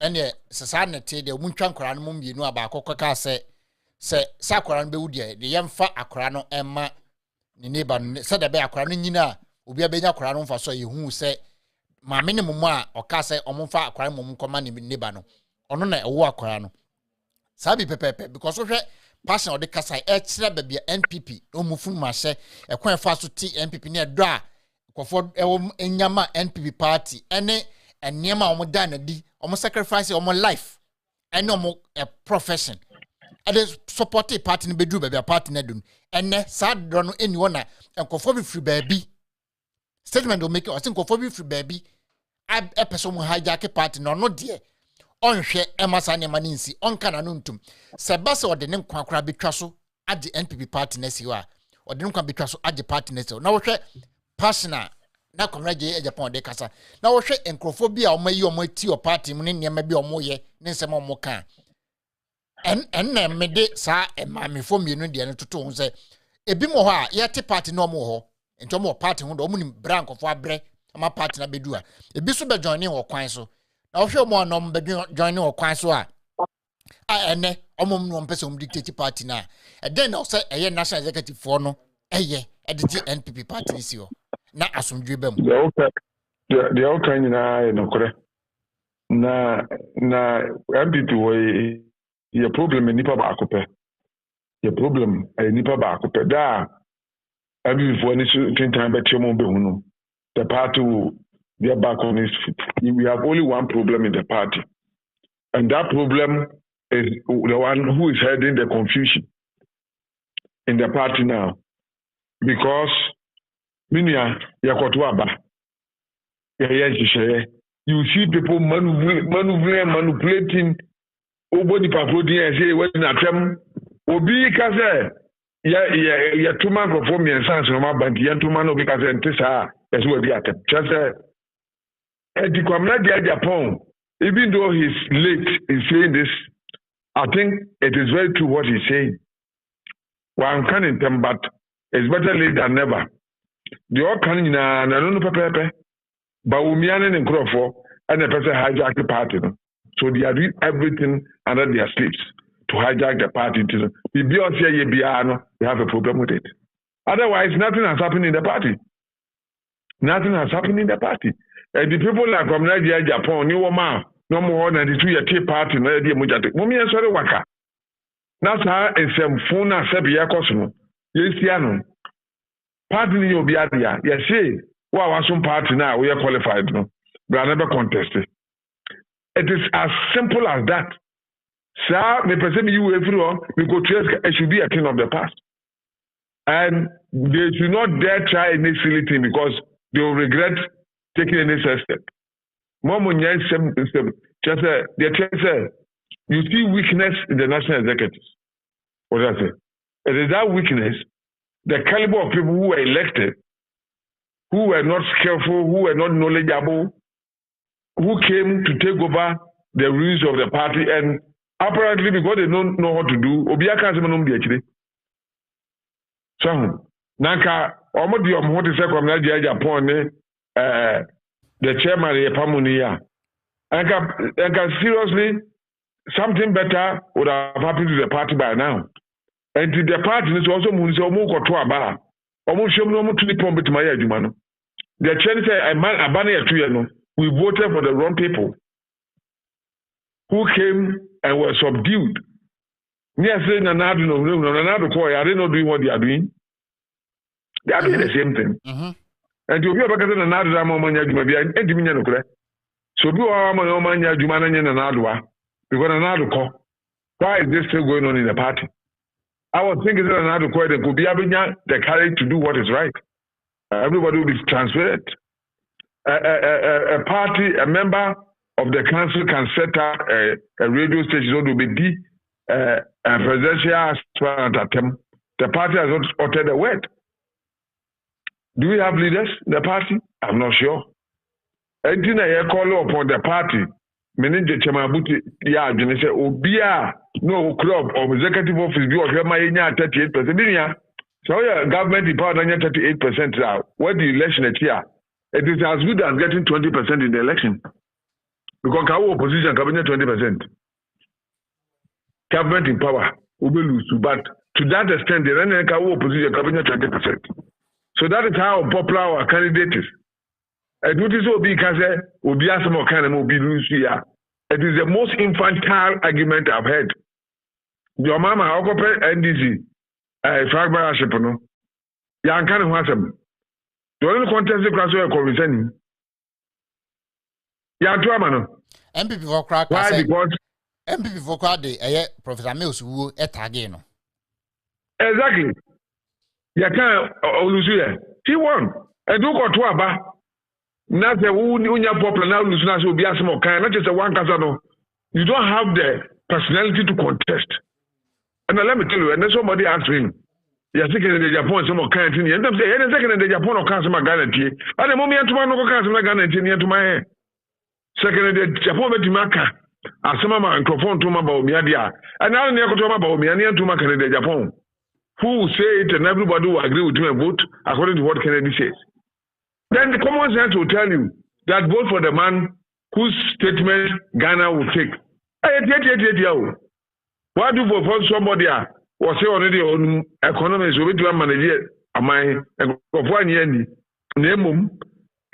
ene sesa ne te de mu ntwa nkora no mu mienu aba ko ka se sakora no be wudie de yemfa akora no emma ne neighbor no se de be akora no nyina obi abenya akora no mfa so yehu se ma minimum a oka se omfa akora mum koma ne neighbor no ono na ewo akora no sabi pepepe because so hwe passion de kasa e kire ba bia NPP no mufu ma hye ekwan fa so ti NPP ne do a kofo ewo enyama NPP party ene eniema omo dan na di omo sacrifice omo life ene omo profession ade support party no bedru ba party na dun ene sad do no eni wona enkofo bi free baabi statement do make o think enkofo bi free baabi a person mu hijack party no de onhwe emasa ne mani nsi onka na no ntum se base ode ne nkwankora betwa so ade NPP party na si wa ode ne nkwa betwa so ade party na si na wo hwe personal na comrade Agyapong de kasa na wo hwe enkrofo bi a omayi omati o party mu ne niam bi omoye ne nsem omo kan en mede sa emamefo mienu de ne toto ho se ebi mo ho a yete party no mo ho ento mo party ho do mo ni brankofo abre ama party na bedu a ebi so be join ho kwan so na wo hwe mo no be join ho kwan so a ene omom no mpese om dictate party na den na say eye national executive for no eye editi NPP party ni si ho na asomdwe bam the okay na no kore na MPP we your problem nipa ba akope your problem nipa ba akope da abi before ni tintan be temo be hunu the party will be back on its feet. We have only one problem in the party, and that problem is the one who is heading the confusion in the party now, because minia yakotwaba you see people manipulating obody patrolling and say when atem obi ka say ya tuma go for me sense no ma bank ya tuma no bi ka say ntisa yes we be atem just the community Agyapong, even though he's late in saying this, I think it is very true what he's saying. Well, I'm canning them, but it's better late than never. The all canning na no pepe, but we and Crawford and the person hijack the party. So they are doing everything under their sleeves to hijack the party. If beyond they have a problem with it. Otherwise, nothing has happened in the party. Nothing has happened in the party. And the people like community Agyapong, New Oma, no more than the 2-year tea party, no idea Mujati. Mummy and Sorry Waka. That's how it's some phone and Sabia Cosmo. Yes, Yano. Party in your Biadia. Yes, see, well, some party now, we are qualified, no. We are never contested. It is as simple as that. Sir, may present you everyone, we go to it should be a thing of the past. And they should not dare try any silly thing because they will regret taking any step. Mom, just you see weakness in the national executives. What does I say? It is that weakness, the caliber of people who were elected, who were not skillful, who were not knowledgeable, who came to take over the rules of the party, and apparently because they don't know what to do, Obiaka actually. So, Nanka, almost the what is Agyapong, the chairman of Pamunia. And seriously, something better would have happened to the party by now. And to the party is also Munso to Aba. Almost show no to the pump to my Jumano. The chairman said, I man a banner 2 years. We voted for the wrong people. who came and were subdued. Near saying Nanado, no, Nanado Koy, are they not doing what they are doing? They are doing the same thing. And you'll be able to get another Ramania Jumabia and Diminian. So do our Mania Jumana and Anadua. Because another call. Why is this still going on in the party? I was thinking that another call that could be having the courage to do what is right. Everybody will be transparent. A party, a member of the council can set up a radio station to be a presidential aspirant attempt. The party has not uttered a word. Do we have leaders in the party? I'm not sure. Anything I call upon the party, Manager Chamabuti, yeah, say, Obia, no club or executive office, you are my 38%. So, yeah, government is power 38% now. What the election at here? It is as good as getting 20% in the election. Because our opposition cabinet 20%. Government in power, will lose. But to that extent, the our opposition cabinet 20%. So that is how popular our candidate is. And what is Obi Kaze, Obi Asamo Kanam, Obi Lucia. It is the most infantile argument I've heard. Your mama, Okope, NDC, Fragbar Ashepono, Yankan Wasam. The only contest the class were convincing. Yantuamano. MPP for crack. Why? Because MPP for crack, Professor Mills, who at again. Exactly. Yakan Olusuya. He won. And do got to Aba. Now the Unya popular now Lusuna will be a small kind, not just a one casano. You don't have the personality to contest. And let me tell you, and then somebody asked him, you're taking the Japan some kind of thing. And I'm saying, second the Japan or customer guarantee. And the moment to one of customer guarantee to my hair. Second the Japan to Maka. As some of my microphone to my Baumiadia. And now near to my Baumiania to Maka in the Japan. Who will say it and everybody will agree with you and vote according to what Kennedy says. Then the common sense will tell you that vote for the man whose statement Ghana will take. Why do vote for somebody who say already on economy so we do manage my one name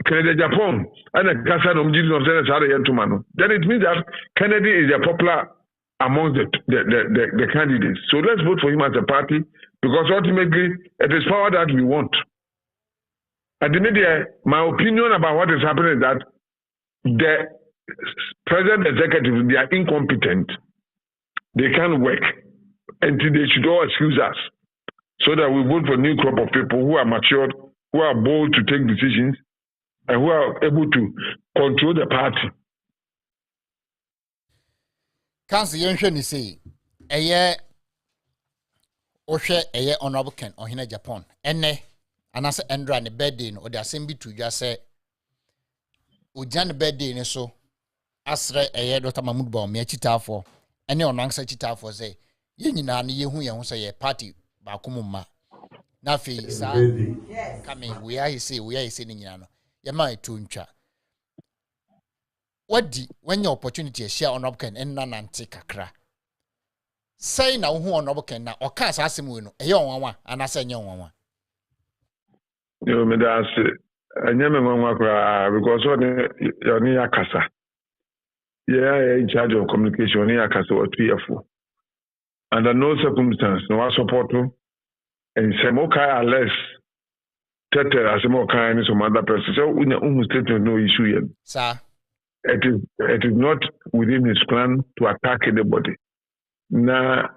Kennedy Japan and a Cassan of Jesus of Senator. Then it means that Kennedy is a popular among the candidates. So let's vote for him as a party because ultimately it is power that we want. At the media, my opinion about what is happening is that the present executive, they are incompetent. They can't work. And they should all excuse us so that we vote for a new crop of people who are matured, who are bold to take decisions, and who are able to control the party. Council Yenshani say, a year Oshe a year honorable Ken or Hina Japan. Ene, and as Andra and the birthday, or the assembly to just say, Ujan birthday, so Asre a year Dr. Mahmoud Baum, me chita for, any on answer chita for say, Yenina, ye who say a party, Bakumuma. Nafi, sir, coming, we are saying, Yano, Yamai Tuncha. What di when your opportunity share on Obken and Nananti Kakra? Say now who on Obken now or cast Asimuno, a young one, and I say young one. You may ask a young because you're near Casa. Yeah, in charge of communication near Casa or 3 or 4. Under no circumstance, no support him, and Samoka less Tete as a more kind some other person. So we almost no issue yet. Sir. It is not within his plan to attack anybody. Now,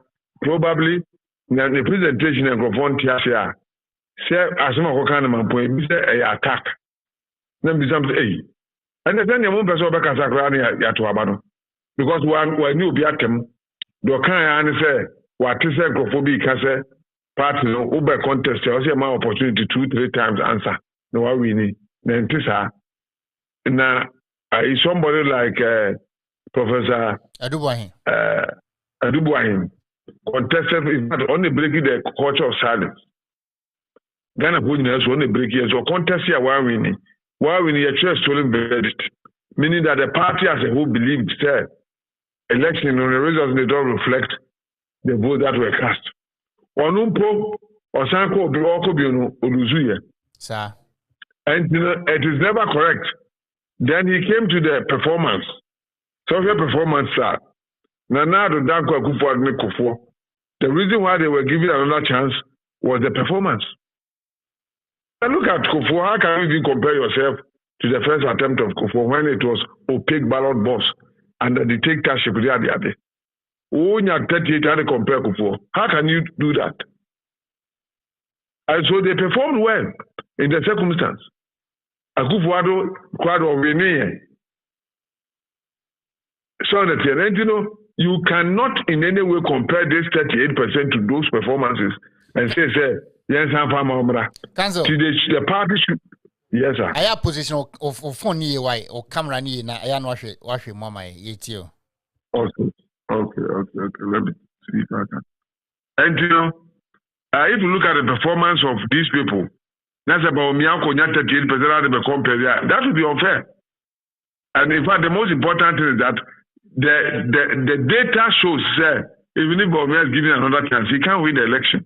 probably, the presentation of Grovon say, as some kind of point, say, attack. Then be something, and then your own person back as a crowd to Abano. Because when you be at him, the kind of say, what is a Grophobic as a party, Uber contest, I see my opportunity 2-3 times answer. No, I really, then Tissa. Now, is somebody like Professor Adubuahin contested is not only breaking the culture of silence. Ghana Putiners only breaking so contest here why we need a church stolen verdict, meaning that the party as a whole believed that election on the results they don't reflect the vote that were cast. Onumpo or Sanko Okobiono Oluzuye. Sir. And it is never correct. Then he came to the performance. Social performance, Nana Danko Akufo-Addo, the reason why they were given another chance was the performance. And look at Kufuor. How can you even compare yourself to the first attempt of Kufuor when it was opaque ballot box and the dictatorship? Oh, you 38 had to compare Kufuor. How can you do that? And so they performed well in the circumstance. Akufo-Addo quite winning. So that you cannot in any way compare this 38% to those performances and say, yes, I'm from Cancel. The party should. Yes, sir. I have position of phone near why or camera near na I wash your mama yetio. Okay. Let me see if I can. And if you look at the performance of these people, that's about Miyako 38% of the compare. That would be unfair. And in fact, the most important thing is that the data shows even if Bawumia is given another chance, he can't win the election.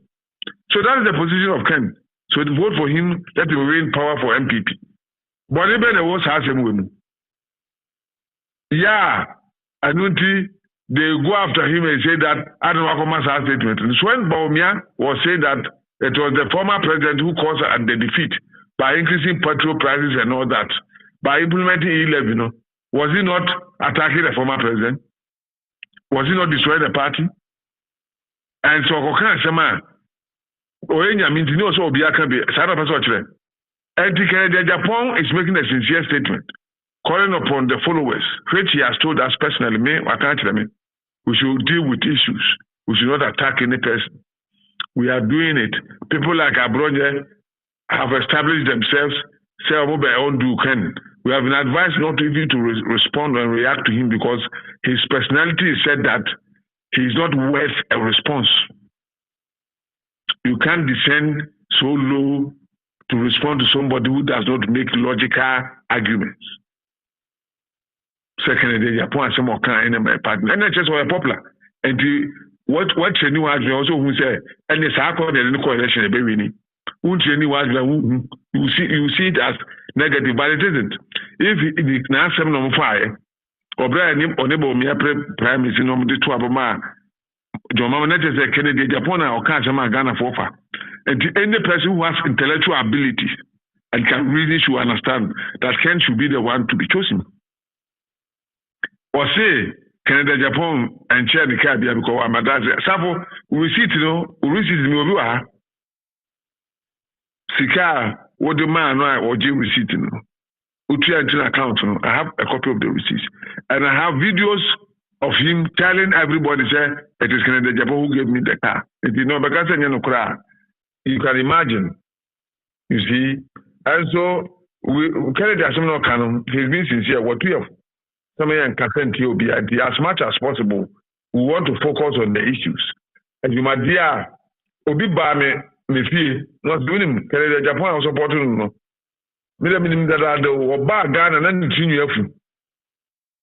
So that is the position of Ken. So to vote for him, let him win power for MPP. But even the worst has him win. Yeah, I don't think they go after him and say that I don't know how statement. So when Bawumia was saying that it was the former president who caused the defeat by increasing petrol prices and all that, by implementing E11, was he not attacking the former president? Was he not destroying the party? And so, Agyapong is making a sincere statement, calling upon the followers, which he has told us personally, we should deal with issues. We should not attack any person. We are doing it. People like Abronje have established themselves, say, we have been advised not even to respond and react to him because his personality is said that he is not worth a response. You can't descend so low to respond to somebody who does not make logical arguments. Secondly, Japan some more kind of partner. And that's just why popular. And what the new has also who say, and the Sako the coalition be winning. You see it as negative, but it isn't. If the Nasam no fire, or Brian or Nebo Mia Prime Minister no the two Abama, Jomama Nettes a Kennedy Japan or Kajama Ghana Fofa. And any person who has intellectual ability and can really should understand that Ken should be the one to be chosen. Or say Canada, Japan, and chair the Caribbean because I'm a dazzler. Sabo, we see it, we see it. Sika, what the man or Jim receipt, account. I have a copy of the receipts, and I have videos of him telling everybody, say, it is Canada Japan who gave me the car. It is not because you can imagine, you see. And so, Canada National Canon, he's been sincere. What we have, somebody and consent to be as much as possible. We want to focus on the issues. And you might dear, Obi Bame. Not doing him. Canada, Japan, also supporting him. Minimum that are the Ghana and continue.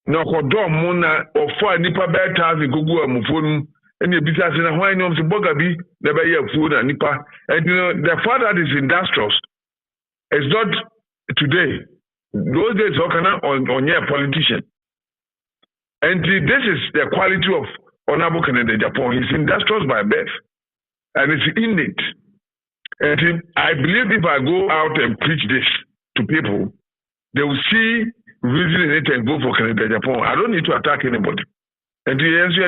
No, Mona or 4 Nipa bad times in Google and Mufun, and the business in a wine of the Bogabi, never hear food and Nipa. And the father is industrious. It's not today. Those days, on your politician. And this is the quality of Honorable Canada, Japan. He's industrious by birth, and it's innate. And I believe if I go out and preach this to people, they will see reason in it and go for Canada, Japan. I don't need to attack anybody. And the answer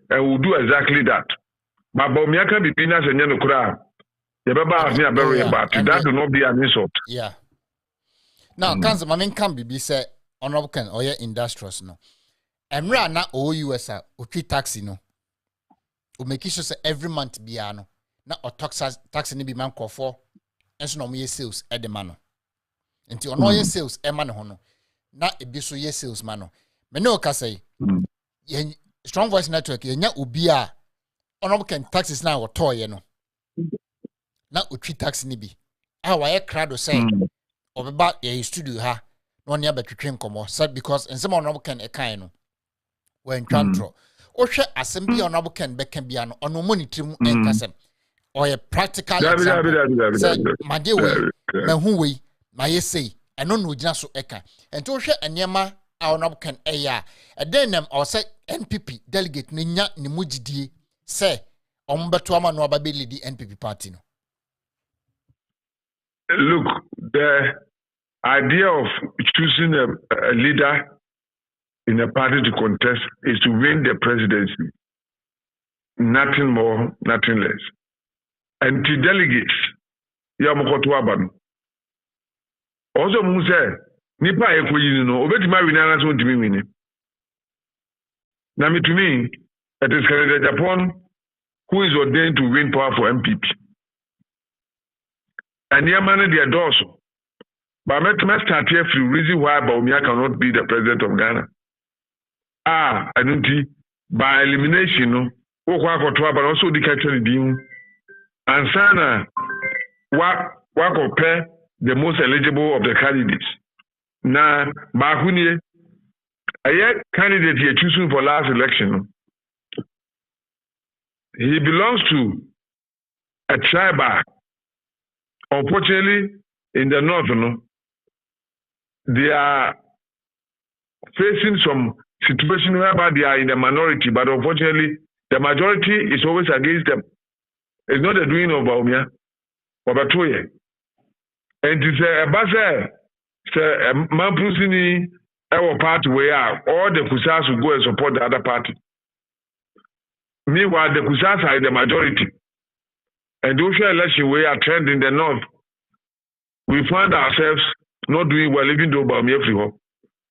and we'll do exactly that. But Bawumia can be peanuts and yellow crowd. That will not be an insult. Yeah. Now, Council, my main can be said, Honorable Ken, or your industrious no. And right now, OUS, okay, taxi no. We make sure every month be ano. Na o tax ni bi man kofo enso no ye sales e de ma no enti ono ye sales e ma ne ho no na e bi so ye sales ma no me no ka say strong voice network ye nya obi a ono can taxes na o toye no na o twi tax ni bi a wa ye crowd say obeba ye studio ha no ne abetwetwe nkomo said because ensem ono can e kan no when twantro o hwe asem bi ono can be kan bia no ono monitrim enkasem or a practical example. Say, my dear way, my who way, my essay, and no no just so eka. And to share a nyama our no can and then them or say NPP delegate ninya ni mujidi say ombeto ama no ababeli di NPP party no. Look, the idea of choosing a leader in a party to contest is to win the presidency. Nothing more, nothing less. And to delegates, Yamokotuaban. Also, Muse, Nipa Equino, Obetima Winana soon to be winning. Now, to me, it is Agyapong who is ordained to win power for MPP. And Yamane their doors. But I must start here for the reason why Bawumia cannot be the president of Ghana. I don't see by elimination, but also the catcher deal. And Sana, what compare the most eligible of the candidates. Now, Bakunie, a candidate he choosing for last election. He belongs to a tribe. Unfortunately, in the north, they are facing some situation whereby they are in the minority, but unfortunately, the majority is always against them. It's not the doing of Bawumia, but Batoye. And it's a bazaar, a Mampusini, our party where all the Kusas will go and support the other party. Meanwhile, the Kusas are in the majority. And those election we are trend in the north, we find ourselves not doing well, even though Bawumia free home.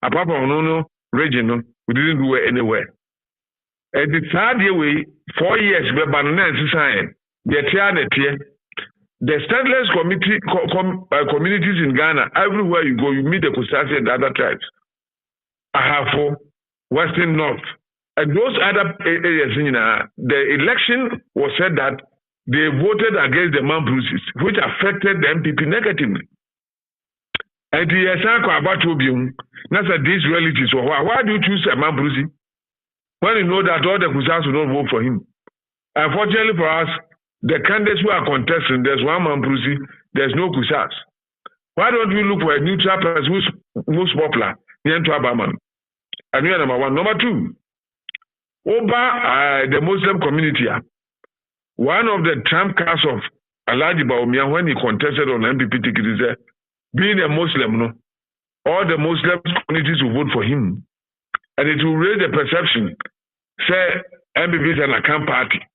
Apart from no region, we didn't do it anywhere. And the third year, 4 years, we abandoned the standless communities in Ghana, everywhere you go, you meet the Kusasi and the other tribes. Ahafo, Western North. And those other areas, the election was said that they voted against the Mamprusis, which affected the MPP negatively. And the Yasanko Abatobium, that's these relatives. So why do you choose a Mamprusi when you know that all the Kusas will not vote for him? Unfortunately for us, the candidates who are contesting, there's one Mamprusi, there's no Kusas. Why don't we look for a neutral person who's most popular? And we are number one. Number two, over the Muslim community, one of the trump cards of Alhaji Bawumia when he contested on MPP ticket is being a Muslim, no, all the Muslim communities will vote for him. And it will raise the perception, say MPP is an account party.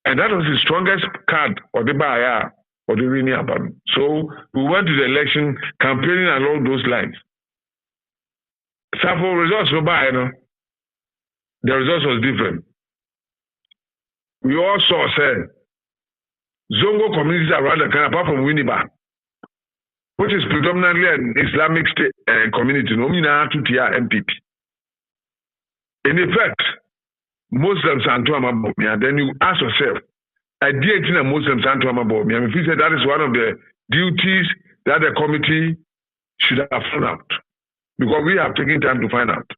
And that was the strongest card of the buyer or the winning about. So we went to the election campaigning along those lines. So for results, the results was different. We all saw, say, Zongo communities around the country, apart from Winneba, which is predominantly an Islamic state community, MPP. In effect, Muslims are and then you ask yourself, I did a Muslims and if you say that is one of the duties that the committee should have found out. Because we have taken time to find out.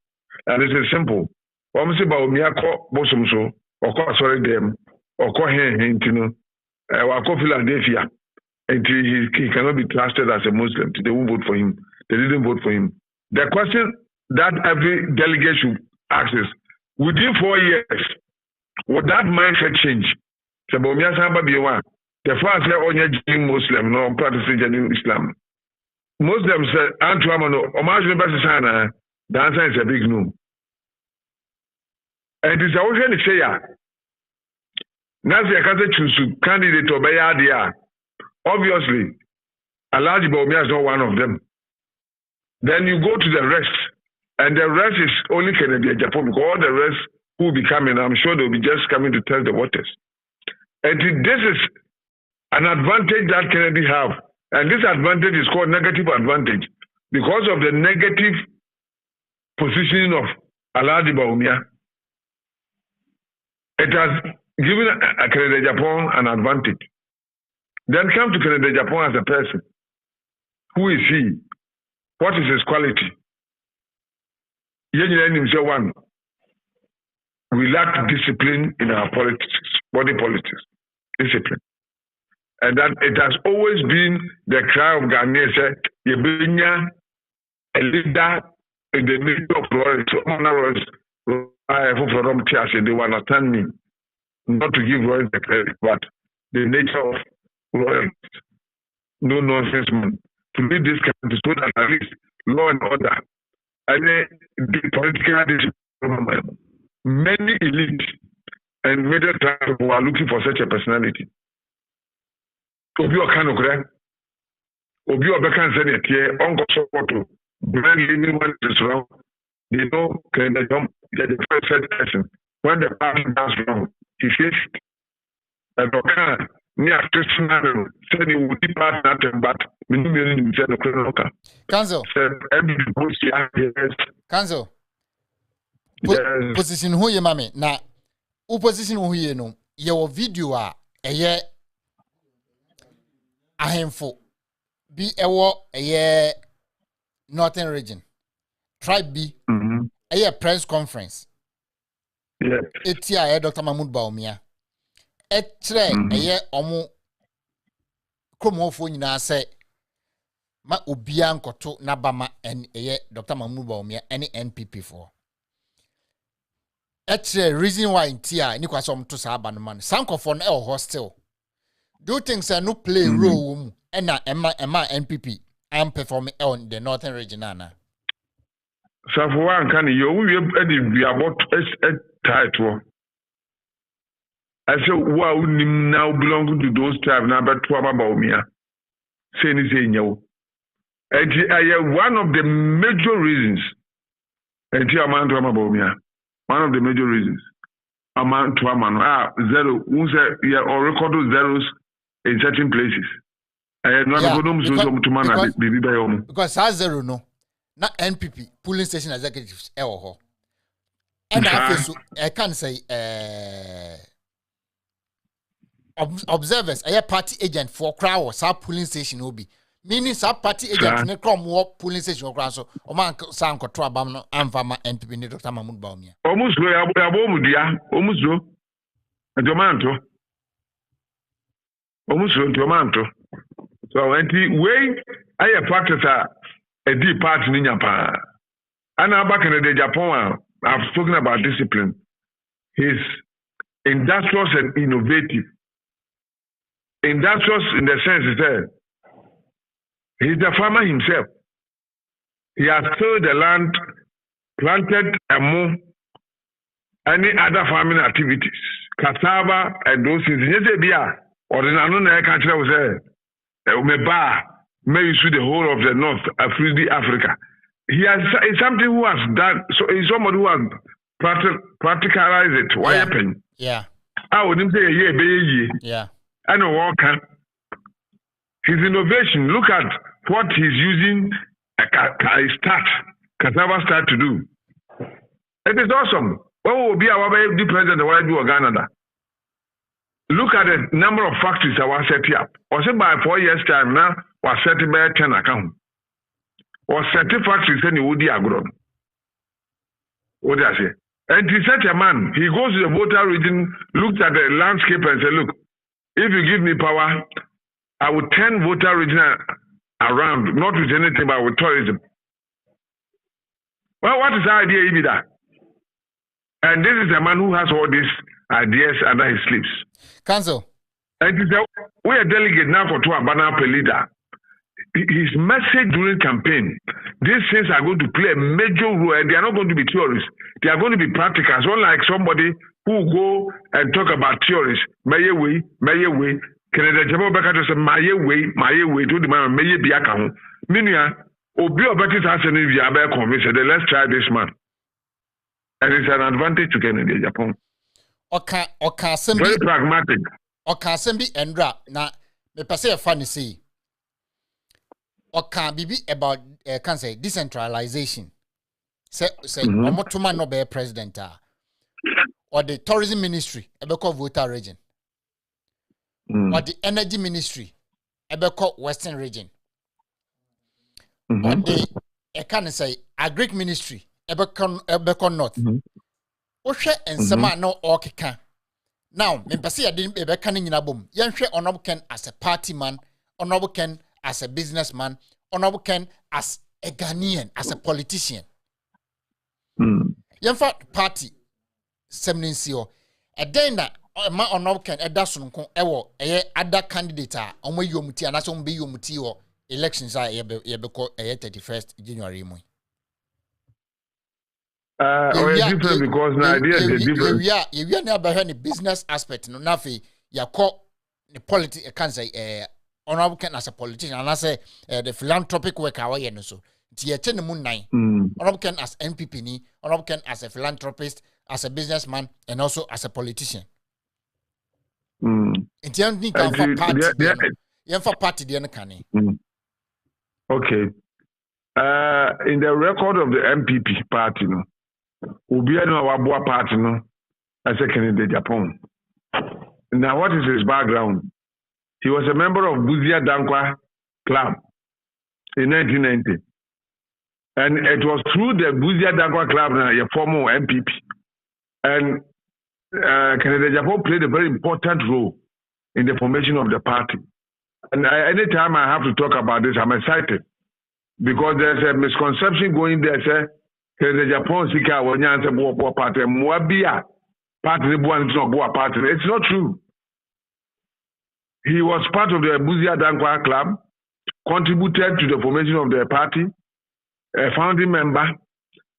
And it's simple. Say Bawumia call Bosomso, or call sorry them, or call him, or call Philadelphia. And he cannot be trusted as a Muslim. They won't vote for him. They didn't vote for him. The question that every delegate should ask is, within 4 years, would that mindset change? The first year on Muslim, no practicing Islam. Muslims say, the answer is a big no. And it's also the say, Nazi Akate choose candidate to Bayadia. Obviously, Alhaji Bawumia is not one of them. Then you go to the rest, and the rest is only Agyapong, because all the rest who will be coming, I'm sure they'll be just coming to test the waters. And this is an advantage that Kennedy have. And this advantage is called negative advantage because of the negative positioning of Alhaji Bawumia. It has given Agyapong an advantage. Then come to Agyapong as a person. Who is he? What is his quality? One, we lack discipline in our politics, body politics, discipline. And that it has always been the cry of Ghanaians, a leader in the nature of royalty, they will understand me. Not to give royalty credit, but the nature of royalty. No nonsense man. To lead this country so that at least law and order. And the political discipline, many elite and middle class who are looking for such a personality. Obi Okanokre, Obi Obekan Senate here, Uncle Sokoto, brand anyone is wrong. They know can they jump the first person. When the party does wrong, he says and Okan near Christian said he would be part nothing but minimum said the Council. Said every yes. Council. Position who ye mame na opposition who ye no ye video a eye ahemfo bi ewo eye northern region tribe bi eye press conference yes etia Dr. Mahmoud Baumia etre eye omo kromofo nyina se ma obia nkoto na bama en eye Dr. Mahmoud Baumia any NPP for etre reason why intia ni kwa som to sa aba no man sankofo no e hostel do things no play role mu ena ema NPP am performing on the northern region ana so for one can you be about title I say wow now belong to those tribe na beto about me say ni say nyawo one of the major reasons amount about me one of the major reasons amount to zero or record zeros in certain places because that zero no not NPP polling station executives and I can say observers a party agent for crowd sa polling station obi meaning sa party agent ne krom wo polling station crowd so o man sa nkoto abam no amfa ma NPP ne Dr. Mahmoud Baumia almost lo ya bomudia almost lo ntomanto so way I practice a deep part in Japan and back in the Agyapong I've spoken about discipline. He's industrious and innovative. Industrious in the sense that he's the farmer himself. He has tilled the land, planted and more any other farming activities, cassava and those things. Or the Nanuna country was there. May you see the whole of the North Africa. He has something who has done. So he's somebody who has practicalized it. Why happen? Yeah. I wouldn't say a year. Yeah. I know what can. His innovation. Look at what he's using. Cassava start to do. It is awesome. What will be our the president of Ghana? Look at the number of factories that were set up. Was it by 4 years' time now? Was set by 10 account. Was set factories in the Woody Agron. What do I say? And he said a man, he goes to the Volta region, looked at the landscape and said, look, if you give me power, I will turn Volta region around, not with anything, but with tourism. Well, what is the idea in that? And this is a man who has all these ideas under his sleeves. Council. And he said, we are delegate now for two Abana leader. His message during campaign, these things are going to play a major role, and they are not going to be theories. They are going to be practical. It's not like somebody who go and talk about theories. My way. Canada Jabo Beka to say my way to the man may be a can. Meaning, Obi Obetis has an India bear convinced. Let's try this man. And it's an advantage to Canada Japan. Okay, very pragmatic. Okay, Sembi Endra na me pese funny see. Okay, bibi about can say decentralization. Say omotuma no be president or the tourism ministry ebeko Volta region. Or the energy ministry ebeko western region. Or the can say agric ministry ebeko north. Ohwe ensema no okeka. Now, me pese ya din ebeka ni nyina bom. Yenhwe Honorable Ken as a party man, Honorable Ken as a businessman, Honorable Ken as a Ghanaian, as a politician. Yemfa party semnensio. A dena ma ono can edasun kon ewo eye other candidate a omo yomuti anaso mbe yomuti o elections a yebeko 31st January mu. It's different because now idea is different. We are never the business aspect no nafi ya call the politics can say honorable can as a politician and I say the philanthropic work away no so ti eche ne mu nine honorable can as NPP ni honorable can as a philanthropist as a businessman and also as a politician nti am ni kan for party yen for party de no kan okay in the record of the MPP party no obi anu awaboa party no as a candidate Agyapong. Now what is his background? He was a member of Buzia Dankwa Club in 1990. And it was through the Buzia Dankwa Club that a former MPP. And Kennedy Agyapong played a very important role in the formation of the party. And anytime I have to talk about this, I'm excited. Because there's a misconception going there, say, Kennedy Agyapong Sika Wanyanse Boa Party, Mwabia Party, Party. It's not true. He was part of the Buzia Dankwa Club, contributed to the formation of the party, a founding member,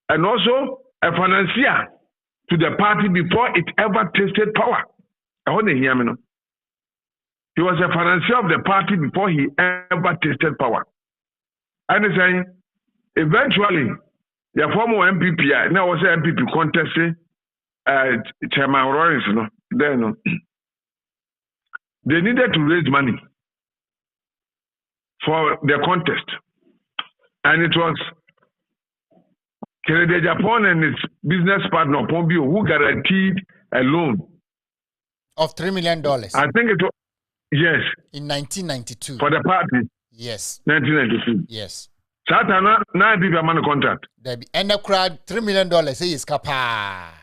and also a financier to the party before it ever tasted power. I want to hear me now. He was a financier of the party before he ever tasted power. And he's saying, eventually, the former MPP, now was an MPP contesting Chairman Lawrence, then they needed to raise money for the contest. And it was Kennedy Agyapong and his business partner, Pombio, who guaranteed a loan of $3 million. I think it was, yes. In 1992. For the party. Yes. 1992. Yes. Satana, now people are money contract. And the crowd, $3 million, say is kapa.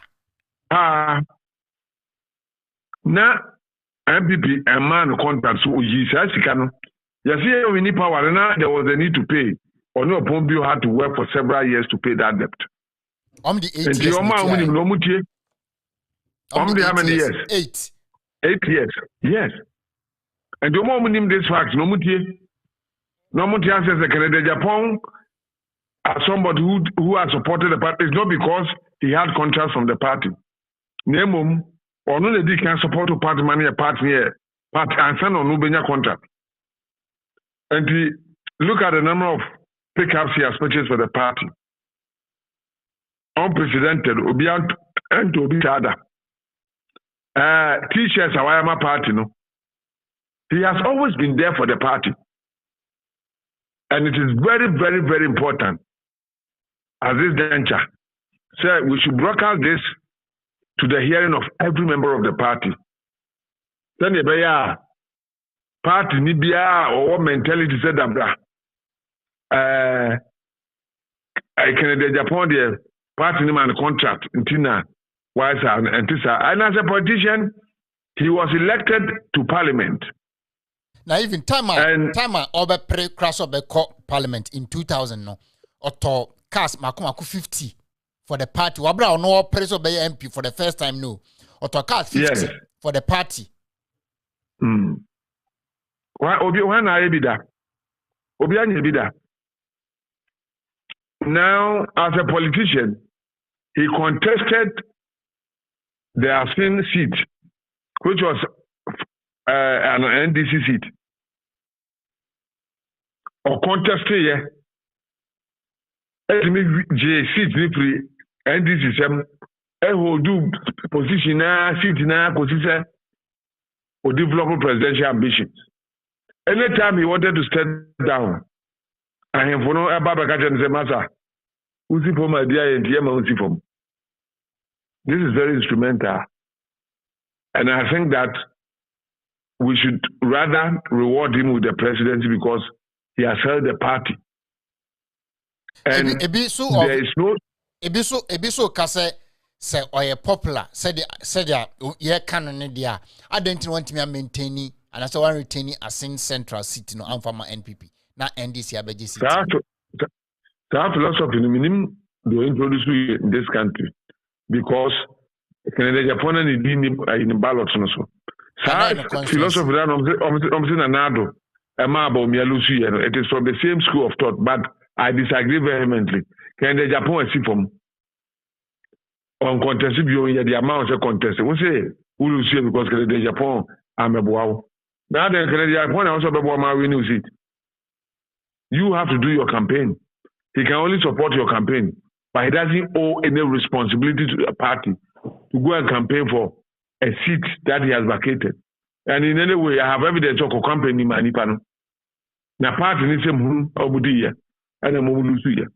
Now, MPP and man contract so you see we need power and now there was a need to pay or no Pombio had to work for several years to pay that debt. The 8 years. How many years? 8. 8 years. Yes. And the moment this fact no mutie says the Kennedy Agyapong as somebody who has supported the party is not because he had contracts from the party. Nemum or no lady can support a party money a party here, party and send on Ubenya contract. And look at the number of pickups he has purchased for the party. Unprecedented, Obiant and Obitada. T-shirts, Awayama party, no. He has always been there for the party. And it is very, very, very important as this venture. So we should broadcast this to the hearing of every member of the party. Then the party Nibia or mentality said that I can Agyapong the party name and contract in Tina Wisa and Tisa. And as a politician, he was elected to parliament. Now even time over pre-crash of the parliament in 2000 no or to cast Makumaku 50 for the party. Wabra no press of the MP for the first time no or to cast 50 for the party. Why when I be that? Obiani be that. Now, as a politician, he contested the Asin seat, which was an NDC seat. Or contested here. Let me seat free NDC hold do position seat na position or develop presidential ambitions. Anytime he wanted to step down, and him for no Ababa and say, Master, Uzi for my dear and Yama Uzi for. This is very instrumental. And I think that we should rather reward him with the presidency because he has held the party. And there is no. Ebiso kase say or popular said ye canon dia. I don't want me maintaining and as one retaining a central seat no am for my NPP. Na NDC abeji seat. That philosophy minimum they introduce you in this country because Canada Japan and in ballots also. Philosophy that Nanado, it is from the same school of thought, but I disagree vehemently. Canada Japan is from on contest the amount of contest. We say who will see because Canada Japan I'm a wow. Now the Canada Japan also be my winning seat. You have to do your campaign. He can only support your campaign, but he doesn't owe any responsibility to the party to go and campaign for a seat that he has vacated. And in any way, I have evidence of a campaign in Manipano. Now, party needs him, Obudia, and a Molusuya.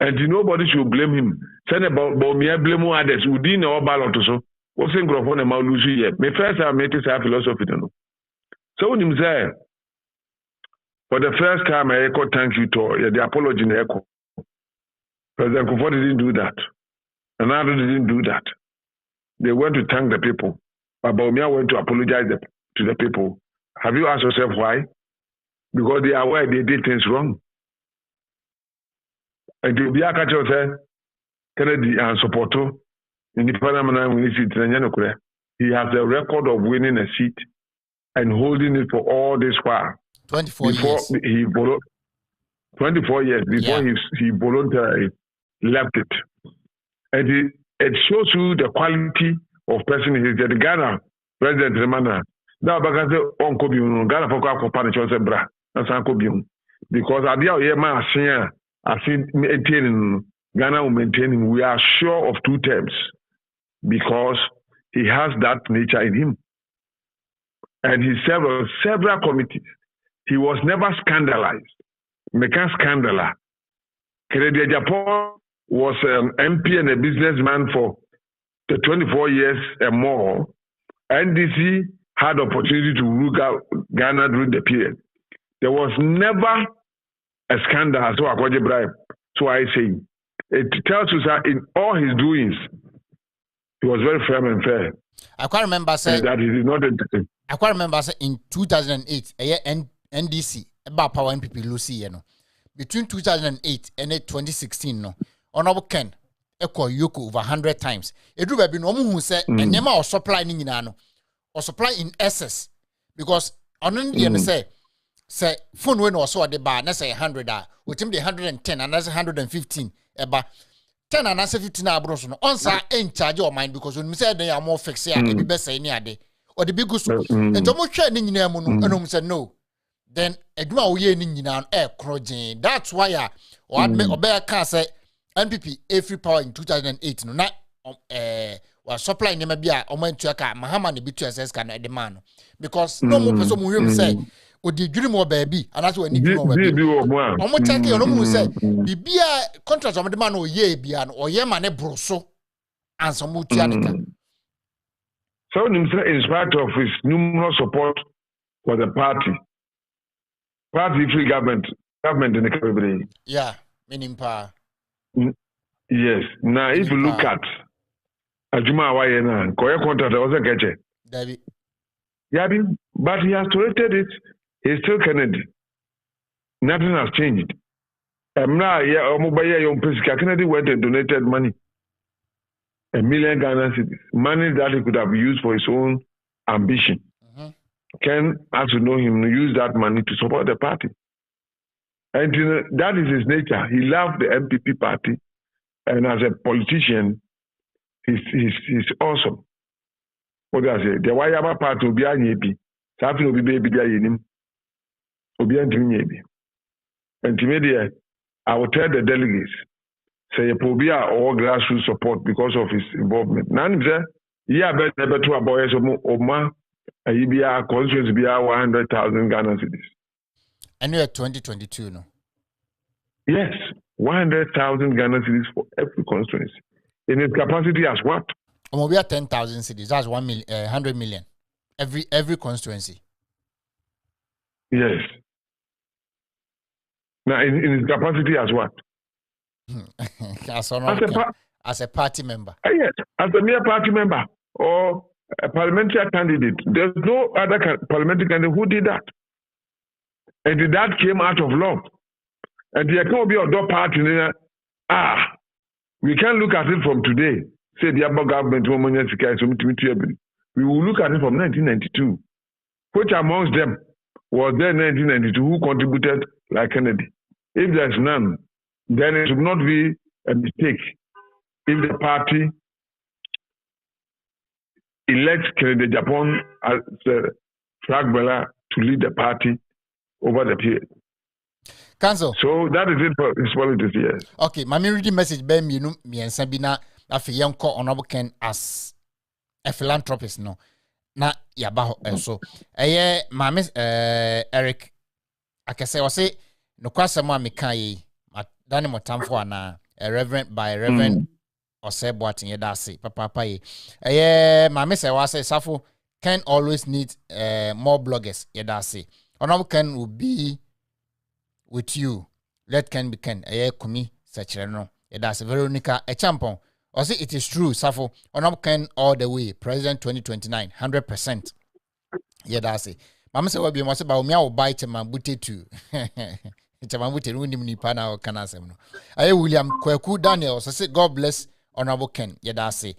And nobody should blame him. Send about me, blame others who didn't know ballot or so. What's in Grofon and Malusuya? My first, I made this philosophy. So, when him say, for the first time, I echo thank you to the apology in echo. President Kufuor didn't do that. Another didn't do that. They went to thank the people. But Baumia went to apologize to the people. Have you asked yourself why? Because they are aware they did things wrong. And to be a catcher say, Kennedy and Sopoto in the Panama he has a record of winning a seat and holding it for all this while. 24 years. 24 years before he voluntarily left it. And it shows you the quality of person he is. The Ghana President Remana. Now, because Uncle Bion, Ghana for Panichos and Bra, and Sanko Bion. Because at the year, I think maintaining Ghana will maintain him. We are sure of 2 terms because he has that nature in him. And he served on several committees. He was never scandalized. Mekan scandala. Kennedy Agyapong was an MP and a businessman for the 24 years and more. NDC had opportunity to rule Ghana during the period. There was never a scandal, so I call it bribe. So I say, it tells us that in all his doings, he was very firm and fair. I can't remember saying that he did not entertain. I can't remember saying in 2008, NDC about power NPP Lucy, you know. Between 2008 and 2016, no, Honorable Ken, equal Yoko over 100 times. It would have been who said, and Nema or supply Ninano or supply in excess because on Indian say phone when or so at the bar, let's say 100, with him the 110 and that's 115, about 10 and that's 15 abros on sa in charge of mine because when we said they are more fixed here, maybe best say near day or the big goose and Tomo training in and said no. Then Edma we in air crojin. That's why or admit or bear can say NPP every power in 2008 no not was supplying them be a went to a car Mahamani B2SS can at the man because no more person will say or the dream more baby and that's when you know almost take your own say the beer contract of the man or ye be an or ye man broso and some mutianica. So in spite of his numerous support for the party free government in the country. Yeah, meaning power. Yes. Now, if you look at Ajuma Wayena, Koya contract was a gadget. David. Yeah, but he has tolerated it. He's still Kennedy. Nothing has changed. Now, Kennedy went and donated money. 1 million Ghana cedis. Money that he could have used for his own ambition. Ken, as you know him, use that money to support the party. And that is his nature. He loved the MPP party. And as a politician, he's awesome. What do I say? The Wayama party will be a nyebi. Something will be baby there in him. Will be a nyebi. And to me, I will tell the delegates, say, Pobia or grassroots support because of his involvement. None of them, yeah, better to a boy or ma. IBR constituency be 100,000 Ghana cedis. And you're 2022, no? Yes, 100,000 Ghana cedis for every constituency. In its capacity as what? We are 10,000 cedis. That's 100 million. Every constituency. Yes. Now, in its capacity as what? As a party member. Yes, as a mere party member or a parliamentary candidate. There's no other parliamentary candidate who did that. And that came out of love. And there can be a dog party. We can't look at it from today. Say the Aba government, we will look at it from 1992. Which amongst them was there in 1992 who contributed like Kennedy? If there's none, then it should not be a mistake if the party elects Kennedy Agyapong as the flag bearer to lead the party over the period. Council. So that is it for his politics, yes. Okay, my reading message by me and Sabina Afiyanko Honorable Ken as a philanthropist no. Na yaba so mame Eric akese o se no kwasem a meka yi dane motamfo ana reverend o se boatin ye da se papa yi mame se wa se safo can always need more bloggers ye da se Honorable Ken will be with you. Let Ken be Ken kumi sechere no ye da se Veronica Agyapong. Or say it is true, Safo. Honorable Ken all the way. President 2029, 100%. Yeah, that's it. Mama say, "What be must about me? I will buy Chamambute too." Chamambute, no ni pana or canasem. I William Kweku Daniel. So say, God bless Honorable Ken. Yeah, that's it.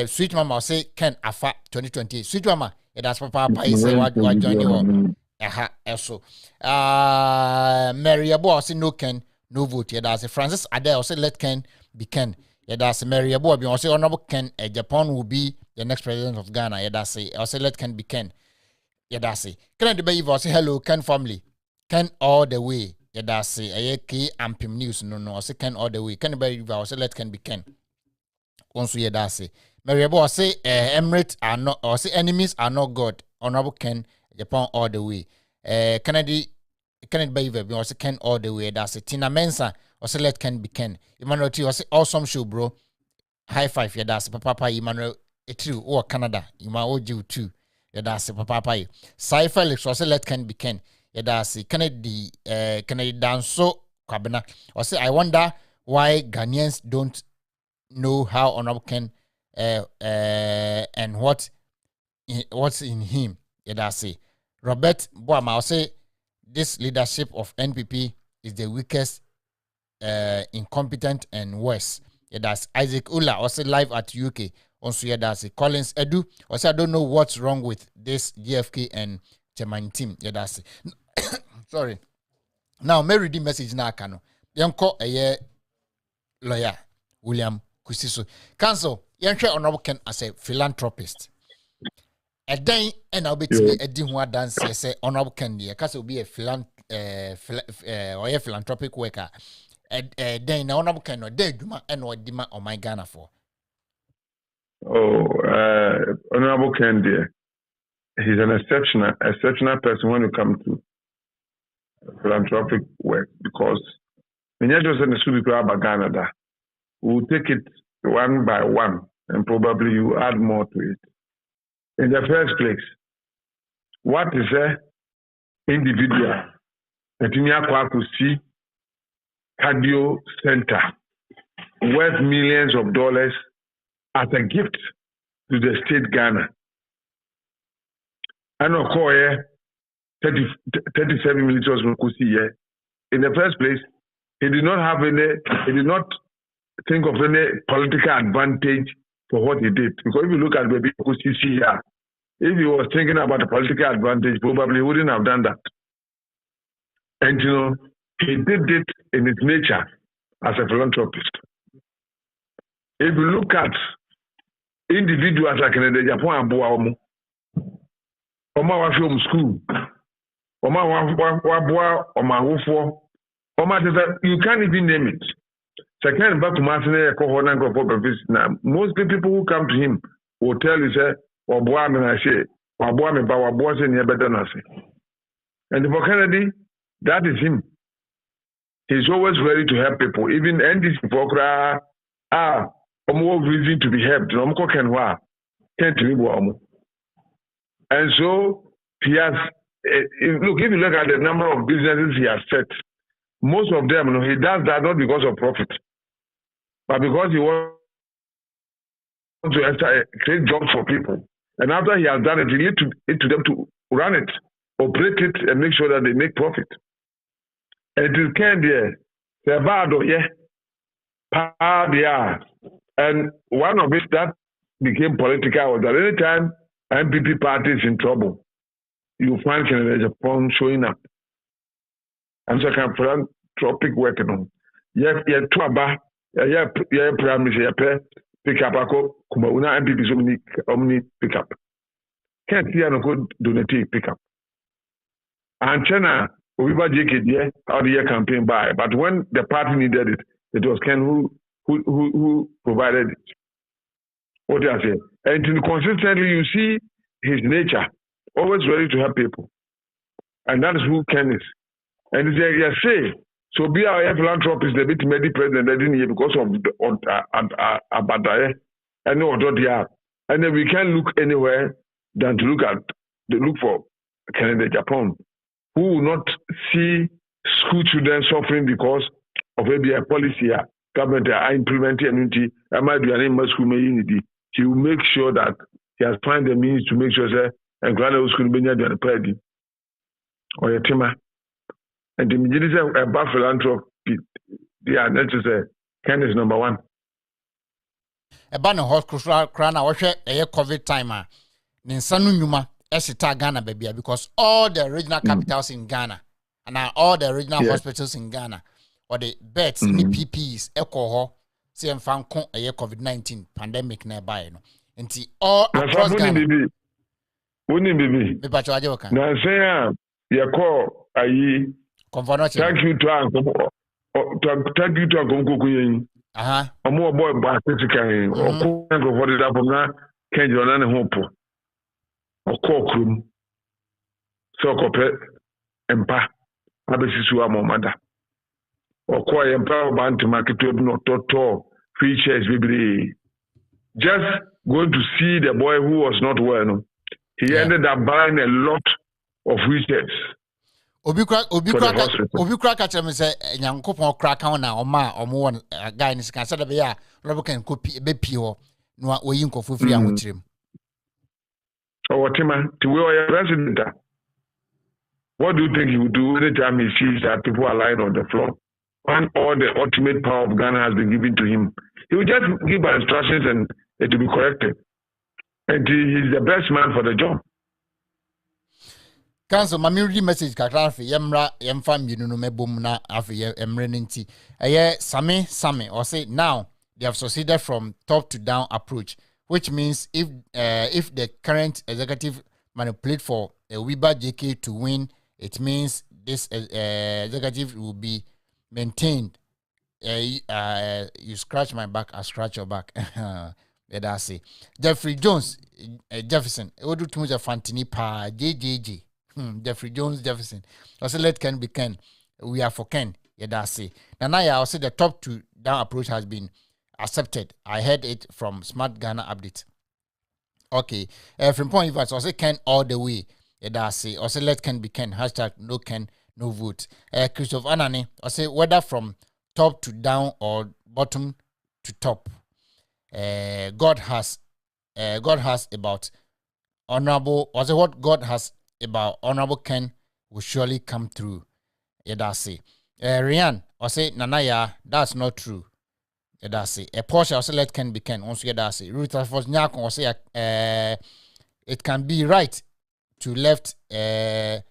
Sweet Mama say Ken Afa 2028. Sweet Mama, yeah, that's Papa. I say what join you. So. Mary Abo say no Ken, no vote. Yeah, that's it. Francis Adair say let Ken be Ken. Yeah, that's Mary Abo. I say Honorable Ken Agyapong will be the next president of Ghana. Yeah, that's it. I say let Ken be Ken. Yeah, that's it. Can I debate I say hello, Ken family? Ken all the way. Yeah, that's it. I K Ampim News. No. I say Ken all the way. Can I debate I say let Ken be Ken. Also, yeah, that's it. Mary Abo, I say Emirates are not, or say enemies are not God. Honorable Ken Agyapong all the way. Can I debate I say Ken all the way. That's it. Tina Mensa. I say let Ken be Ken. Emmanuel T. I say awesome show, bro. High five. Yeah, that's Papa Emmanuel. True. Or Canada. Emmanuel you too. Yeah, that's Papa. Sai Felix. I say let Ken be Ken. Yeah, that's Kennedy. Kennedy dance so Kabina. I say I wonder why Ghanaians don't know how Honorable Ken and what's in him. Yeah, that's it. Robert Boama. I say this leadership of NPP is the weakest. Incompetent and worse. Yeah, that's Isaac Ula, also live at UK. Also, yeah, that's Collins Edu. Also, I don't know what's wrong with this GFK and Chairman team. Yeah, that's sorry. Now, Mary the message now, Kano. Yanko a year lawyer, William Kusi. So, Council, Yanko Honorable Ken as a philanthropist. A day and I'll be to a dinner dance, say Honorable Ken, because will be a philanthropic worker. Then na Honorable Ken no dey duma and what demand on my Ghana for. Honorable Ken there, he's an exceptional person when it comes to philanthropic work because when you just in the studio about Ghana, we'll take it one by one and probably you add more to it. In the first place, what is a individual that you Kusi cardio center worth millions of dollars as a gift to the state Ghana. And of course, 37 military from Kusi here. In the first place, he did not think of any political advantage for what he did. Because if you look at baby Kusi here, if he was thinking about a political advantage, probably he wouldn't have done that. And he did it in its nature as a philanthropist. If you look at individuals like Kennedy Agyapong and Boaomo, Oma wa film school, Oma wa Oma wofo, Oma you can't even name it. Second back to Martin now. Most people who come to him will tell you say, Waboa me na she, Waboa me ba Waboa se near better na say. And for Kennedy, that is him. He's always ready to help people. Even NDC Pokra more reason to be helped. And so he has look, if you look at the number of businesses he has set, most of them he does that not because of profit, but because he wants to create jobs for people. And after he has done it, he leaves it to them to run it, operate it, and make sure that they make profit. And it is kind of the bad, yeah. Yeah. And one of it that became political was that anytime MPP party is in trouble, you find Kennedy Agyapong showing up. And so I can philanthropic work on. Yeah, to aba, yeah, prime minister, pick up a Kumauna MPP omni pick up. Can't see no good donate pick up. And China, we were JK how the year campaign by, but when the party needed it, it was Ken who provided it. What do I say? And consistently, you see his nature, always ready to help people. And that is who Ken is. And they say, so be our philanthropist, the bit medi president, they didn't hear because of Abadaye and no other. And then we can't look anywhere than to look for Kennedy Agyapong, who will not see school children suffering because of maybe a policy government are implementing unity. I might be an school unity. He will make sure that he has found the means to make sure that and grant school be near the party or a tema. And the majority of a philanthropy, they are necessary. Ken is number one. A banner horse crown, I watch a COVID timer. Ninsanu Numa, Esita Ghana, baby, because all the regional capitals in Ghana and all the regional hospitals in Ghana, or the beds, the PPs, alcohol, CM Fan Con, a COVID-19 pandemic nearby. And all across Ghana. Wouldn't be. Now, say, you call thank you to Uncle. Thank you to Uncle. A more boy, but physically, or for the up now, can't you run a hope? Or cockroom. So, copet, and pa, Abisisu, mother. Or quite empower band to market to not to free shares, baby. Just going to see the boy who was not well. He ended up buying a lot of wheelchairs. Obi crack at me say Yankopon crack on now, or ma or more guy in this can say be ya, Robert can copy a baby or no way you for free and with him. Oh, Tima, to where president. What do you think he would do anytime he sees that people are lying on the floor? When all the ultimate power of Ghana has been given to him, he will just give instructions and it will be corrected. And he is the best man for the job. Council, my message Kakrafi, Yemra, Yemfam, you know, Mebum na Afi Emrenity. Same, or say now they have succeeded from top to down approach, which means if the current executive manipulate for a Wiba JK to win, it means this executive will be maintained. You scratch my back, I scratch your back. Let us say Jeffrey Jones, Jefferson. What do too much of Fantini pa JJJ. Jeffrey Jones Jefferson. I say let Ken be Ken. We are for Ken. Yeah, that's it. Now I say the top to down approach has been accepted. I heard it from Smart Ghana Update. Okay. From point of view, I say Ken all the way. Yeah, that's it. I say let Ken be Ken. Hashtag no Ken, no vote. Christopher Anani. I say whether from top to down or bottom to top. God has about honorable. Was it what God has about honorable Ken will surely come through. Yeah, that's it. Rian, I say Nanaya, that's not true. Yeah, that's it. A Porsche, I say let Ken be Ken. Also, yeah, that's it. Ruth for Nyako, I say it can be right to left, down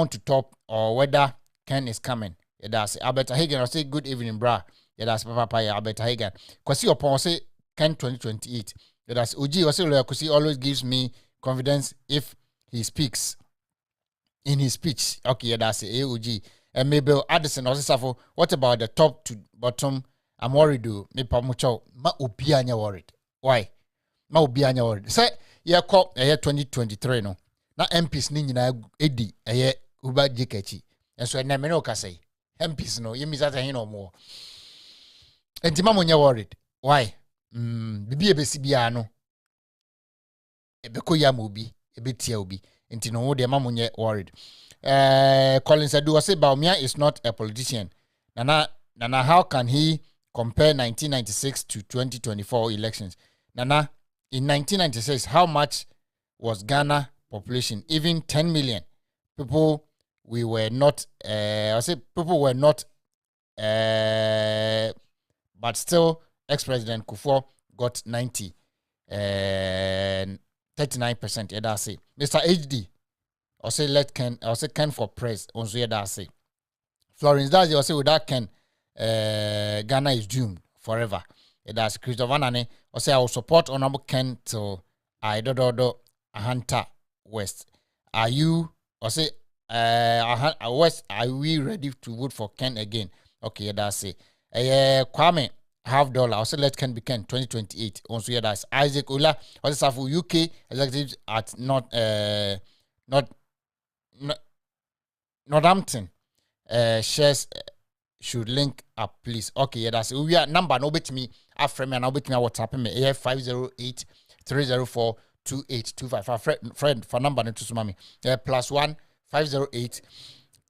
to top, or whether Ken is coming. Yeah, that's it. Albert Hagen, I say good evening, brah. Yeah, that's Papa. Yeah, Albert Hagen. Kusi upon say Ken 2028. Yeah, that's Oji. I say Kusi always gives me confidence if he speaks in his speech. Okay, yeah, that's it. AOG. And maybe Addison also what about the top to bottom? I'm worried though. Me pamucho ma obianya worried. Why? Ma obianya worried. Say yeah, call 2023 no. Na MPs ni nyina edi uba jikechi. And so na me no ka say MPs no yemi zata hin no more. Enti ma munya worried. Why? Bibi ebesi bia no. Ebeko ya mobi, ebetia obi. Enti no de ma munye worried. Collins Adu say Baumia is not a politician. Nana, how can he compare 1996 to 2024 elections? Nana, in 1996, how much was Ghana population? Even 10 million people. We were not. People were not but still, ex-president Kufuor got 39%. Yeah, that's it. Mr. HD, I say Ken for press. Also, yeah, that's it. Florence Dazi, I say without Ken, Ghana is doomed forever. Yeah, that's Christopher Nane. I say I will support Honorable Ken till I do Ahanta West. Are you? I say West. Are we ready to vote for Ken again? Okay, yeah, that's it. Kwame $50. Also, let Ken be Ken 2028. Also, yeah, that's Isaac Ola. Also, for UK executives at Northampton. Shares should link up, please. Okay, yeah, that's it. We are number no bit me after me and I'll bit me WhatsApp me 508-304-2825. Friend for number to mommy. +1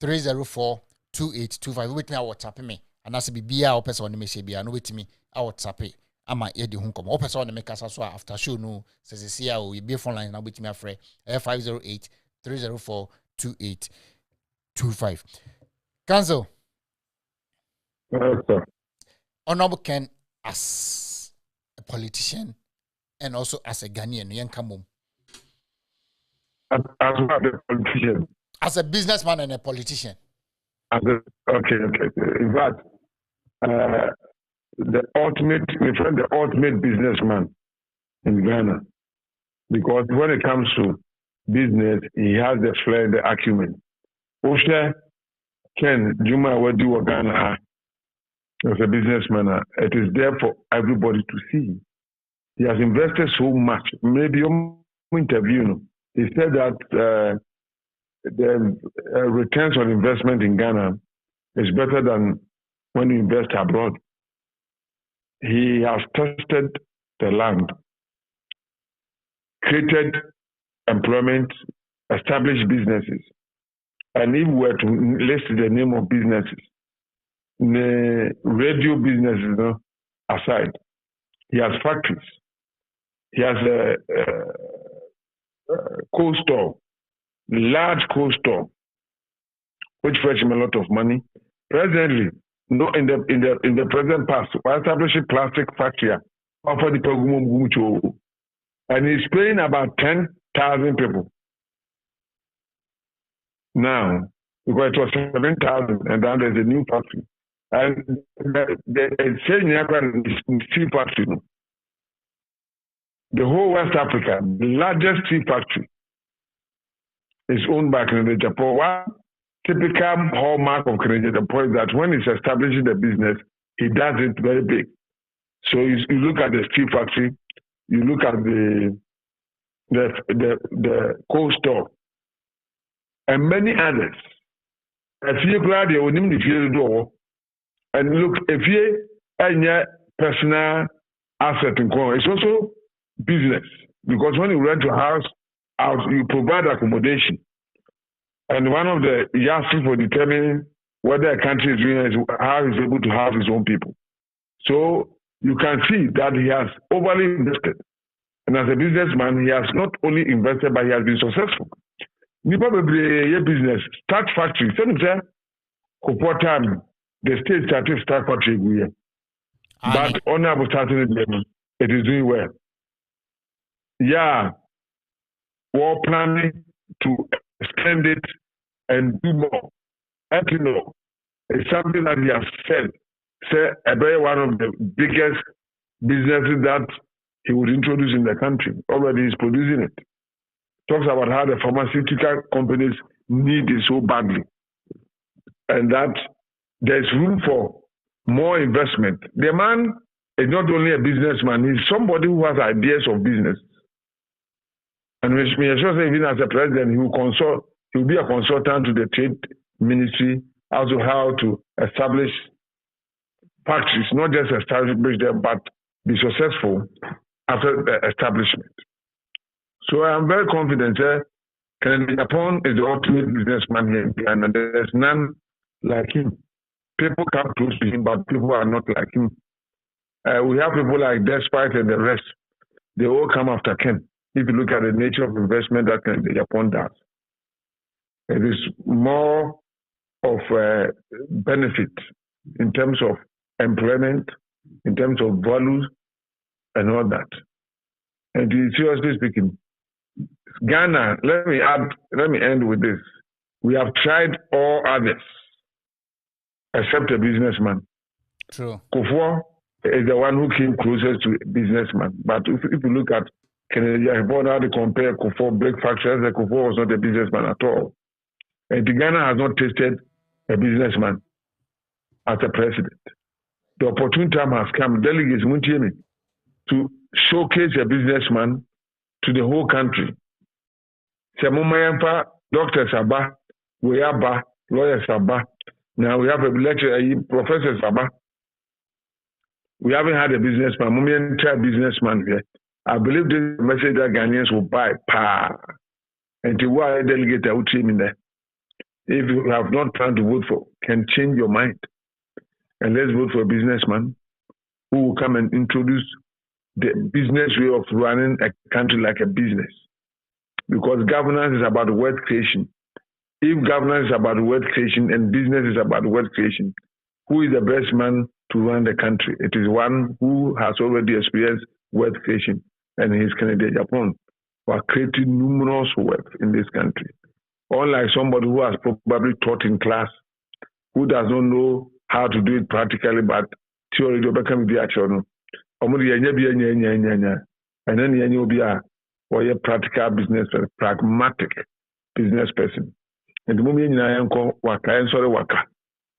508-304-2825. Wait me WhatsApp me. And that's be or person on the message be no wait me WhatsApp it. Ama ye di hunkom. O person on the make us so after show no says see how we be phone line now wait me afre 508-304-2825. Cancel. Honorable Ken as a politician and also as a Ghanaian, As a politician. As a businessman and a politician. Okay. In fact, the ultimate businessman in Ghana. Because when it comes to business, he has the flair, the acumen. Osha Ken Juma Wadu Ghana as a businessman, it is there for everybody to see. He has invested so much. Maybe your interview, he said that the returns on investment in Ghana is better than when you invest abroad. He has tested the land, created employment, established businesses. And if we were to list the name of businesses, the radio businesses aside, he has factories. He has a cold store, large cold store, which fetch him a lot of money. Presently, in the present past, we established a plastic factory offer the program, and he's paying about 10,000 people. Now, because it was 7,000, and then there's a new factory. And the same steel factory. The whole West Africa, the largest steel factory, is owned by Agyapong. One typical hallmark of Agyapong is that when he's establishing the business, he does it very big. So you look at the steel factory, you look at the cold store, and many others. If you glad you will the field door, and look, if you any personal asset in common, it's also business, because when you rent a house out, you provide accommodation, and one of the yardsticks for determining whether a country is doing is how he's able to have his own people. So you can see that he has overly invested, and as a businessman, he has not only invested but he has been successful. Nipa bebree business start factory. Same say, Kufuor time the state started start factory here, but honorable starting it is doing well. Yeah, we're planning to extend it and do more. And you know, it's something that he has said. Say, about one of the biggest businesses that he would introduce in the country. Already he's producing it. Talks about how the pharmaceutical companies need it so badly, and that there's room for more investment. The man is not only a businessman, he's somebody who has ideas of business. And we are sure that even as a president, he will be a consultant to the trade ministry, also how to establish factories, not just establish them, but be successful after the establishment. So I'm very confident that Agyapong is the ultimate businessman here, and there's none like him. People come close to him, but people are not like him. We have people like Despite and the rest. They all come after Ken. If you look at the nature of investment that Agyapong does, it is more of a benefit in terms of employment, in terms of values, and all that. And seriously speaking, Ghana, let me end with this. We have tried all others except a businessman. True. Kufuor is the one who came closest to a businessman. But if you look at Kennedy, I how to compare Kufuor breakfast, Kufuor was not a businessman at all. And Ghana has not tasted a businessman as a president. The opportune time has come, delegates to showcase a businessman to the whole country. Semumayampa, Dr. Saba, we have lawyer Saba. Now we have a lecturer, Professor Saba. We haven't had a businessman, entire businessman here. I believe this message that Ghanaians will buy power. And to why delegate out team in there. If you have not planned to vote for, can change your mind. And let's vote for a businessman who will come and introduce the business way of running a country like a business. Because governance is about wealth creation. If governance is about wealth creation and business is about wealth creation, who is the best man to run the country? It is one who has already experienced wealth creation, and he is Kennedy Agyapong, who are creating numerous wealth in this country. Unlike somebody who has probably taught in class, who does not know how to do it practically, but theory will become the actual. And then you'll be a practical business, pragmatic business person. And the moment waka,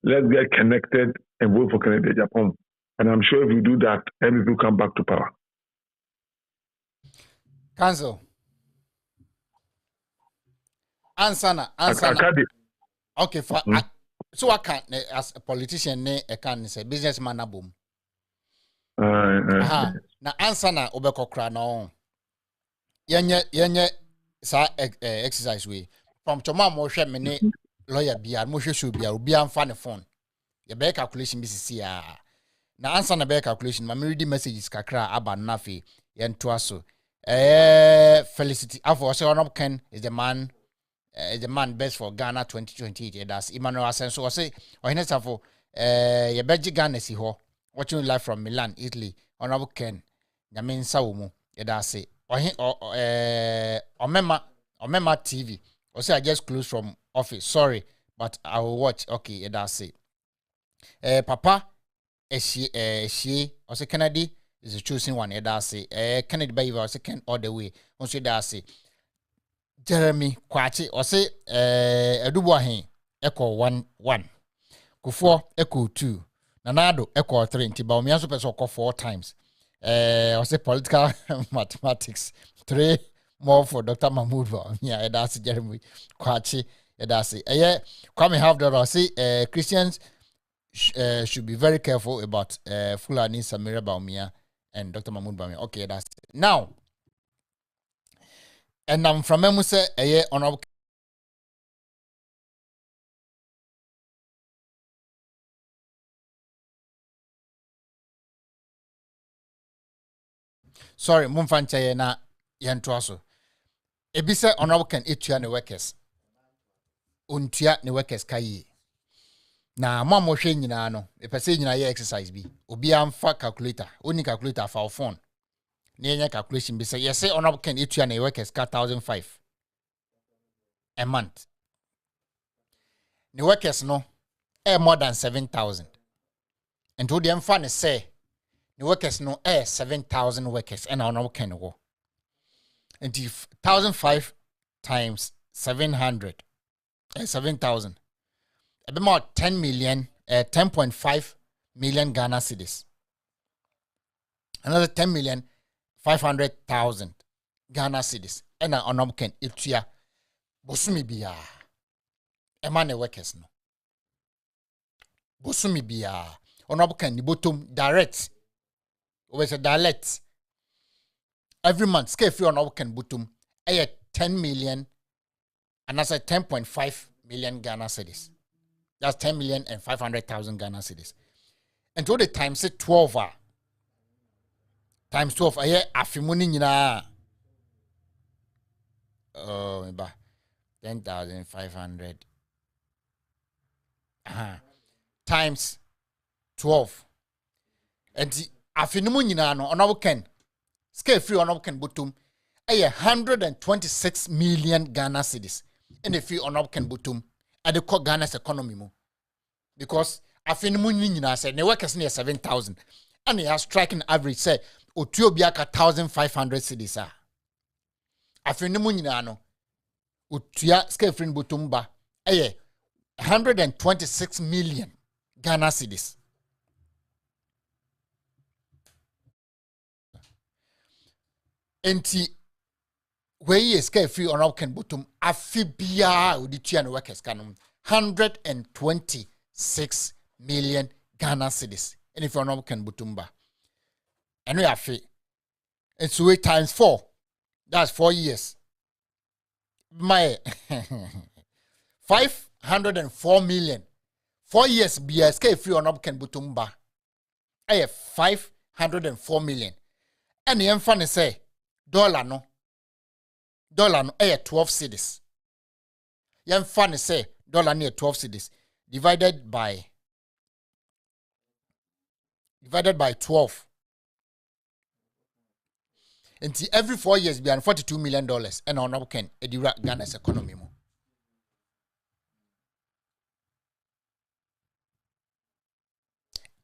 let's get connected and vote for Kennedy Agyapong. And I'm sure if you do that, MPP will come back to power. Council. Answer. Okay, so I can't, as a politician, I can say businessman na boom. Na answer na obekokra na yenye sa exercise we from choma mo hwe me ne lawyer bia mo hwe show bia obi amfa ne phone ye be calculation bi sisi ya na answer na be calculation ma me read messages kakra aba na fe ye nto aso Felicity afo say one Ken is the man best for Ghana 2028. That's Emmanuel Asenso. I say, Ohinesafo, ye beji Ghana si ho. Watching live from Milan, Italy. Honorable Ken, Yamin Saumu. That's it. Omema TV. I say I just closed from office. Sorry, but I will watch. Okay, that's it. Papa, she. I say Kennedy is the choosing one. That's it. Kennedy Bayiva. I say Ken all the way. Also that's it. Jeremy Kwachi or say Edubuahin echo 1-1. Kufuor echo 2. Nanado echo 3. Tibaumi also person echo 4 times. Or say political mathematics 3 more for Dr. Mahmoud. Yeah, that's Jeremy Kwachi. That's it. Yeah, Kwame have the say Christians should be very careful about Fulani Samira Baumia and Dr. Mahmoud Baumia. Okay, that's it. Now. And I'm from Memuse, honorable. Sorry, Mumfancha na Yantuaso. Ebise honorable can etua ne workers. Untua ne workers kayi. Na mamo hwe nyina no, epese nyina ye exercise bi. Obi amfa calculator, oni calculator for phone. Nenya calculation be say yes say honorable can etua ne workers ka 1,500 a month. The workers no more than 7,000. And to them fun say the workers no 7,000 workers and honorable can go. And if 1,500 times 700 7,000 a bit more 10 million 10.5 million Ghana cedis. Another 10,500,000 Ghana cedis. And honorable can etua bosumi biya. Emane workers no. Bosumi biya. Honorable can bottom direct. Always a direct. Every month, scale free honorable can bottom. 10 million and that's 10.5 million Ghana cedis. That's 10,500,000 Ghana cedis. And to the times say 12 times 12 afimuni nyina. Oh, 10,500 times 12 enti afinimu nyina no honorable Ken scale free honorable Ken Butum 126 million Ghana cedis and free honorable Ken Butum at the core Ghana's economy mo because afinimu nyina say ne workers near 7,000 and they are striking average say Otiobiaka 1,500 cedis ah afinimu nyina no Otua scale free Butumba 126 million Ghana cedis. Enti where is scale free on Ken Butum afibia udi no workers canon 126 million Ghana cedis. And if you're not Ken Butumba. And we have and so 8 times 4. That's 4 years. My 504 million. 4 years BSK free on Ken Butumba. I have 504 million. And the infant say dollar no 12 cedis. Yan funny say dollar near 12 cedis divided by 12. And every 4 years be $42 million and on can edira Ghana's economy mo.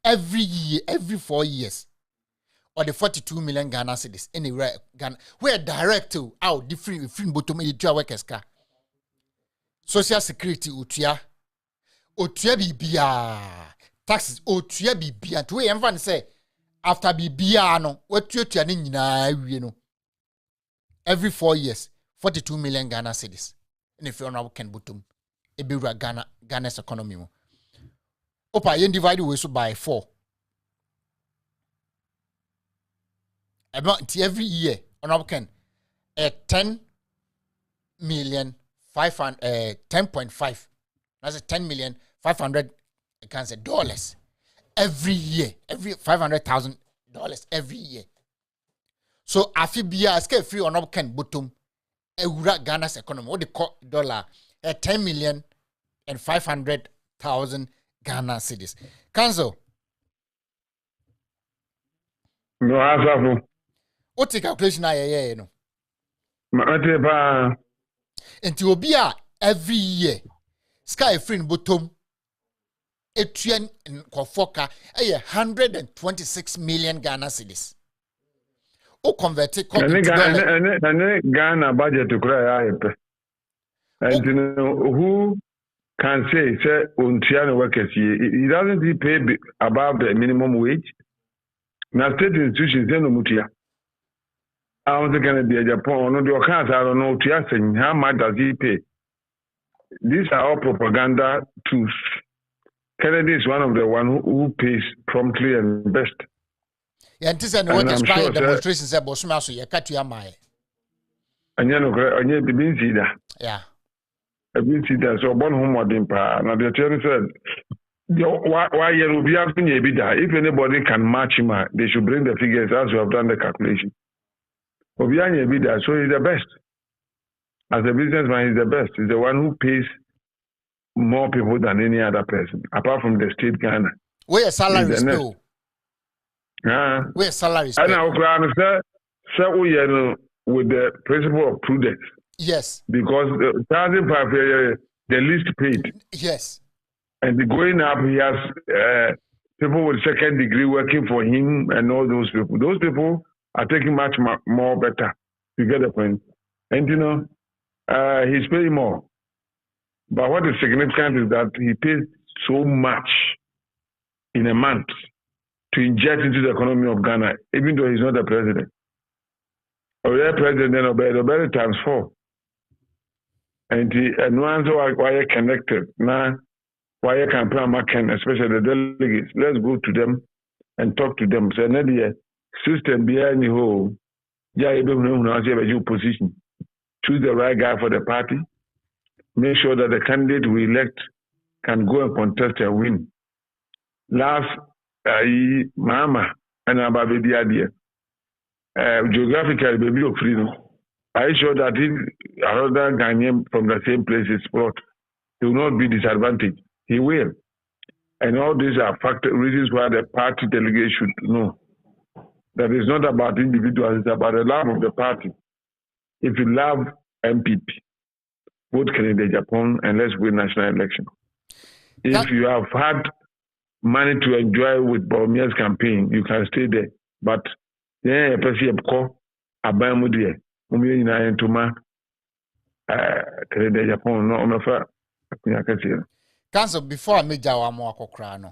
Every year, every 4 years. Or the 42 million Ghana cedis anywhere Ghana where direct to out different bottom editor workers car social security utua bibia taxes otua bibia to we emfa say after bibia no watuatua ne nyina wie no every 4 years 42 million Ghana cedis and if you know can bottom e be Ghana's economy mo opa yen divide we so by 4. About every year on can 10.5 that's a 10,500,000 I can say dollars every year, every $500,000 every year. So afibia scale free on can bottom Ghana's economy what they call dollar 10,500,000 Ghana cedis. Cancel. No answer. What the calculation I no. Matepa. Enti obi a every year sky free bottom etuan kofoka 126 million Ghana cedis. O convert it Ghana budget to cry ayepe. And who can say untiano workers he doesn't pay above the minimum wage. Now state institutions no mutia. I was going to be Agyapong, no, your cars are no to how much does he pay? These are all propaganda tools. Kennedy is one of the one who pays promptly and best. Yeah, this is what is trying demonstrations about Sumasu, you cut your mind. And you know, the bean seeder. Yeah. A bean seeder, so one home or dimpa. Now the attorney said, why you will be having a bidder? If anybody can match him, they should bring the figures as you have done the calculation. Obianye Bida, so he's the best. As a businessman, he's the best. He's the one who pays more people than any other person, apart from the state Ghana. Where salaries go? Where salaries go? And I was with the principle of prudence. Yes. Because the 1,500, the least paid. Yes. And the going up, he has people with second degree working for him and all those people. Those people are taking much more better. You get the point? And you know, he's paying more. But what is significant is that he pays so much in a month to inject into the economy of Ghana, even though he's not the president. Or the president, then obey times 4. And once why are connected now, why can Pramakan, especially the delegates, let's go to them and talk to them. So another system behind the whole, yeah, you don't know your position. Choose the right guy for the party. Make sure that the candidate we elect can go and contest and win. Last, Mama and Ababe Diadia. Geographically, baby of freedom. Are you sure that if another Ghanaian from the same place is brought, he will not be disadvantaged? He will. And all these are reasons why the party delegate should know that it's not about individuals, it's about the love of the party. If you love MPP, vote Canada, Japan, and let's win national election. If you have had money to enjoy with Boromia's campaign, you can stay there. But yeah, Canada, Japan, no, Council before I made our more crano.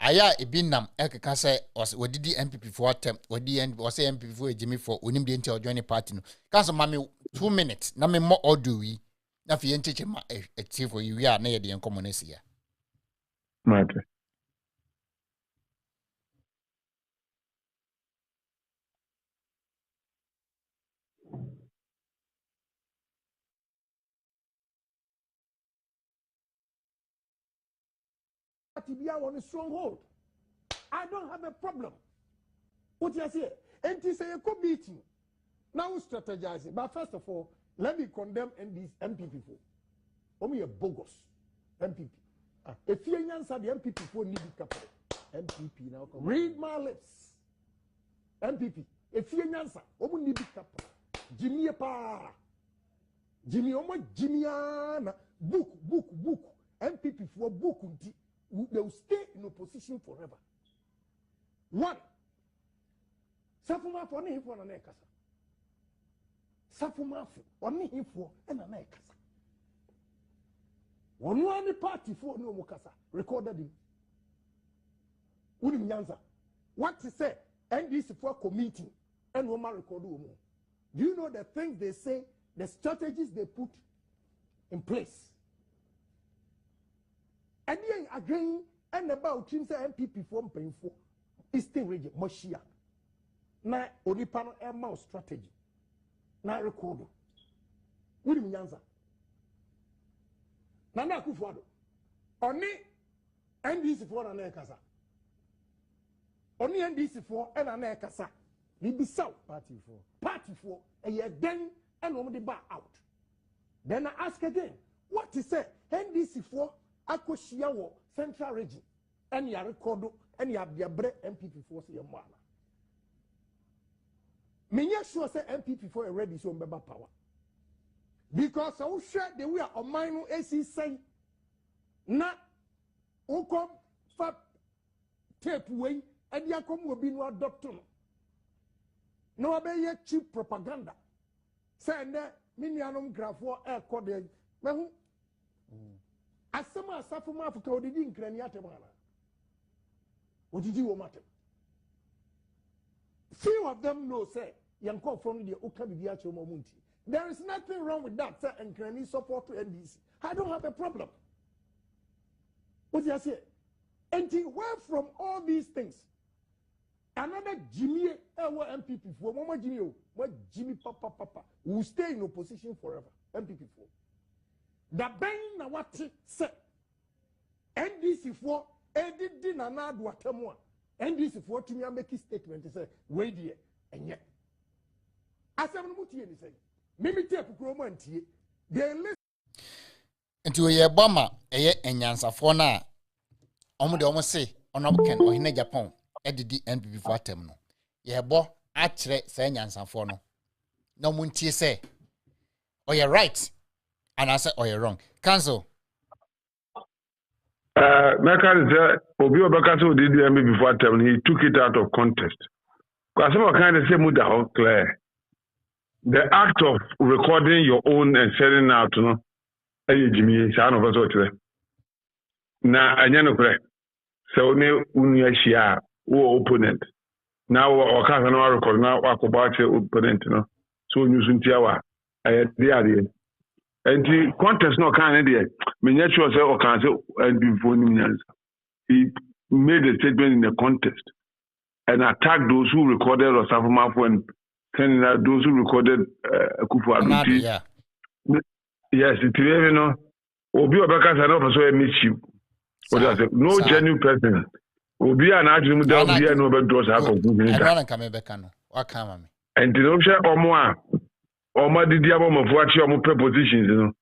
Aya ebinam ekeka say odidi MPP for attempt odi was MPP for Jimmy for unim the intel join party no. Council mami 2 minutes na me more audio wi na fi encheche ma active for you ya na ye de enkomonesi ya. Mate. Tibia on a stronghold. I don't have a problem. What you say? And to say a meeting. Now strategizing. But first of all, let me condemn these MPP for. Only a bogus MPP. If you answer the MPP for need capital. MPP now. Read my lips. MPP. If you answer, only need capital. Jimmy pa. Jimmy Omo Jimmyana. Book. MPP for book. They will stay in opposition forever. One, Safuma for any for an ekasa. Safuma for any for an ekasa. One party for no mukasa recorded him. Udim Nyanza. What to say? NDC for committee and woman record. Do you know the things they say, the strategies they put in place? And then again, and about him say MPP from painful Eastern region, Moshia. Na Onipano Mouse strategy. Na record. William Nyanza. Nana Kufuado. Only NDC for an ekasa. Only NDC for an ekasa. Be South Party for a year then and on the bar out. Then I ask again, what is say NDC for Akoshiawo Central Region, and ya record, and ya be a bread MPP for your man. Me sure say MPP for a ready so member power. Because I will share the way of mine AC say, na ukom fat tape way, and ya come will be no doctor. No be ye cheap propaganda. Say that minianum graph for air code. Asama Safuma Africa, what did you Kraniatemana? What did you matter? Few of them know, say, Yanko from the Okabiacho Momunti. There is nothing wrong with that, sir, and Krani support to NDC. I don't have a problem. What do you say? And where from all these things? Another Jimmy, MPP for Mama Jimmy, what Jimmy Papa will stay in opposition forever. MPP for. The bang na what say NDC for edit dinner na do atemwa NDC for to me make a statement say wait there and yet asem no mutie ni say mimi tie kokoro man tie they listen nti ye bama eye enyansafo na omo de omo se onobuken ohine Japan edidi NPP for atem no ye bo a kire say enyansafo no no muntie say oh you right. And I said, oh, you're wrong. Cancel. Meka said, Obi Obakaso did the MB before time, he took it out of context. Because some kind of say, Muda, clear. The act of recording your own and selling out, you know, Jimmy, son of us, now, I know, so ne unyashia, or opponent. Now, or can't record now, walk about your opponent, you know. So, you soon tiawa, I had the idea. And the contest no kind of idea. Many sure say or can say and before he made a statement in the contest and attacked those who recorded or Safuma and sending out those who recorded Kufu Aduti. Yeah. Yes, it's you know. Obi Obaka said no person meet you. No genuine person. Obi an actually down here no but does have conclusion. I don't come back no. What come me? And the option omo Oma didi abo mo fuachi omo prepositions no.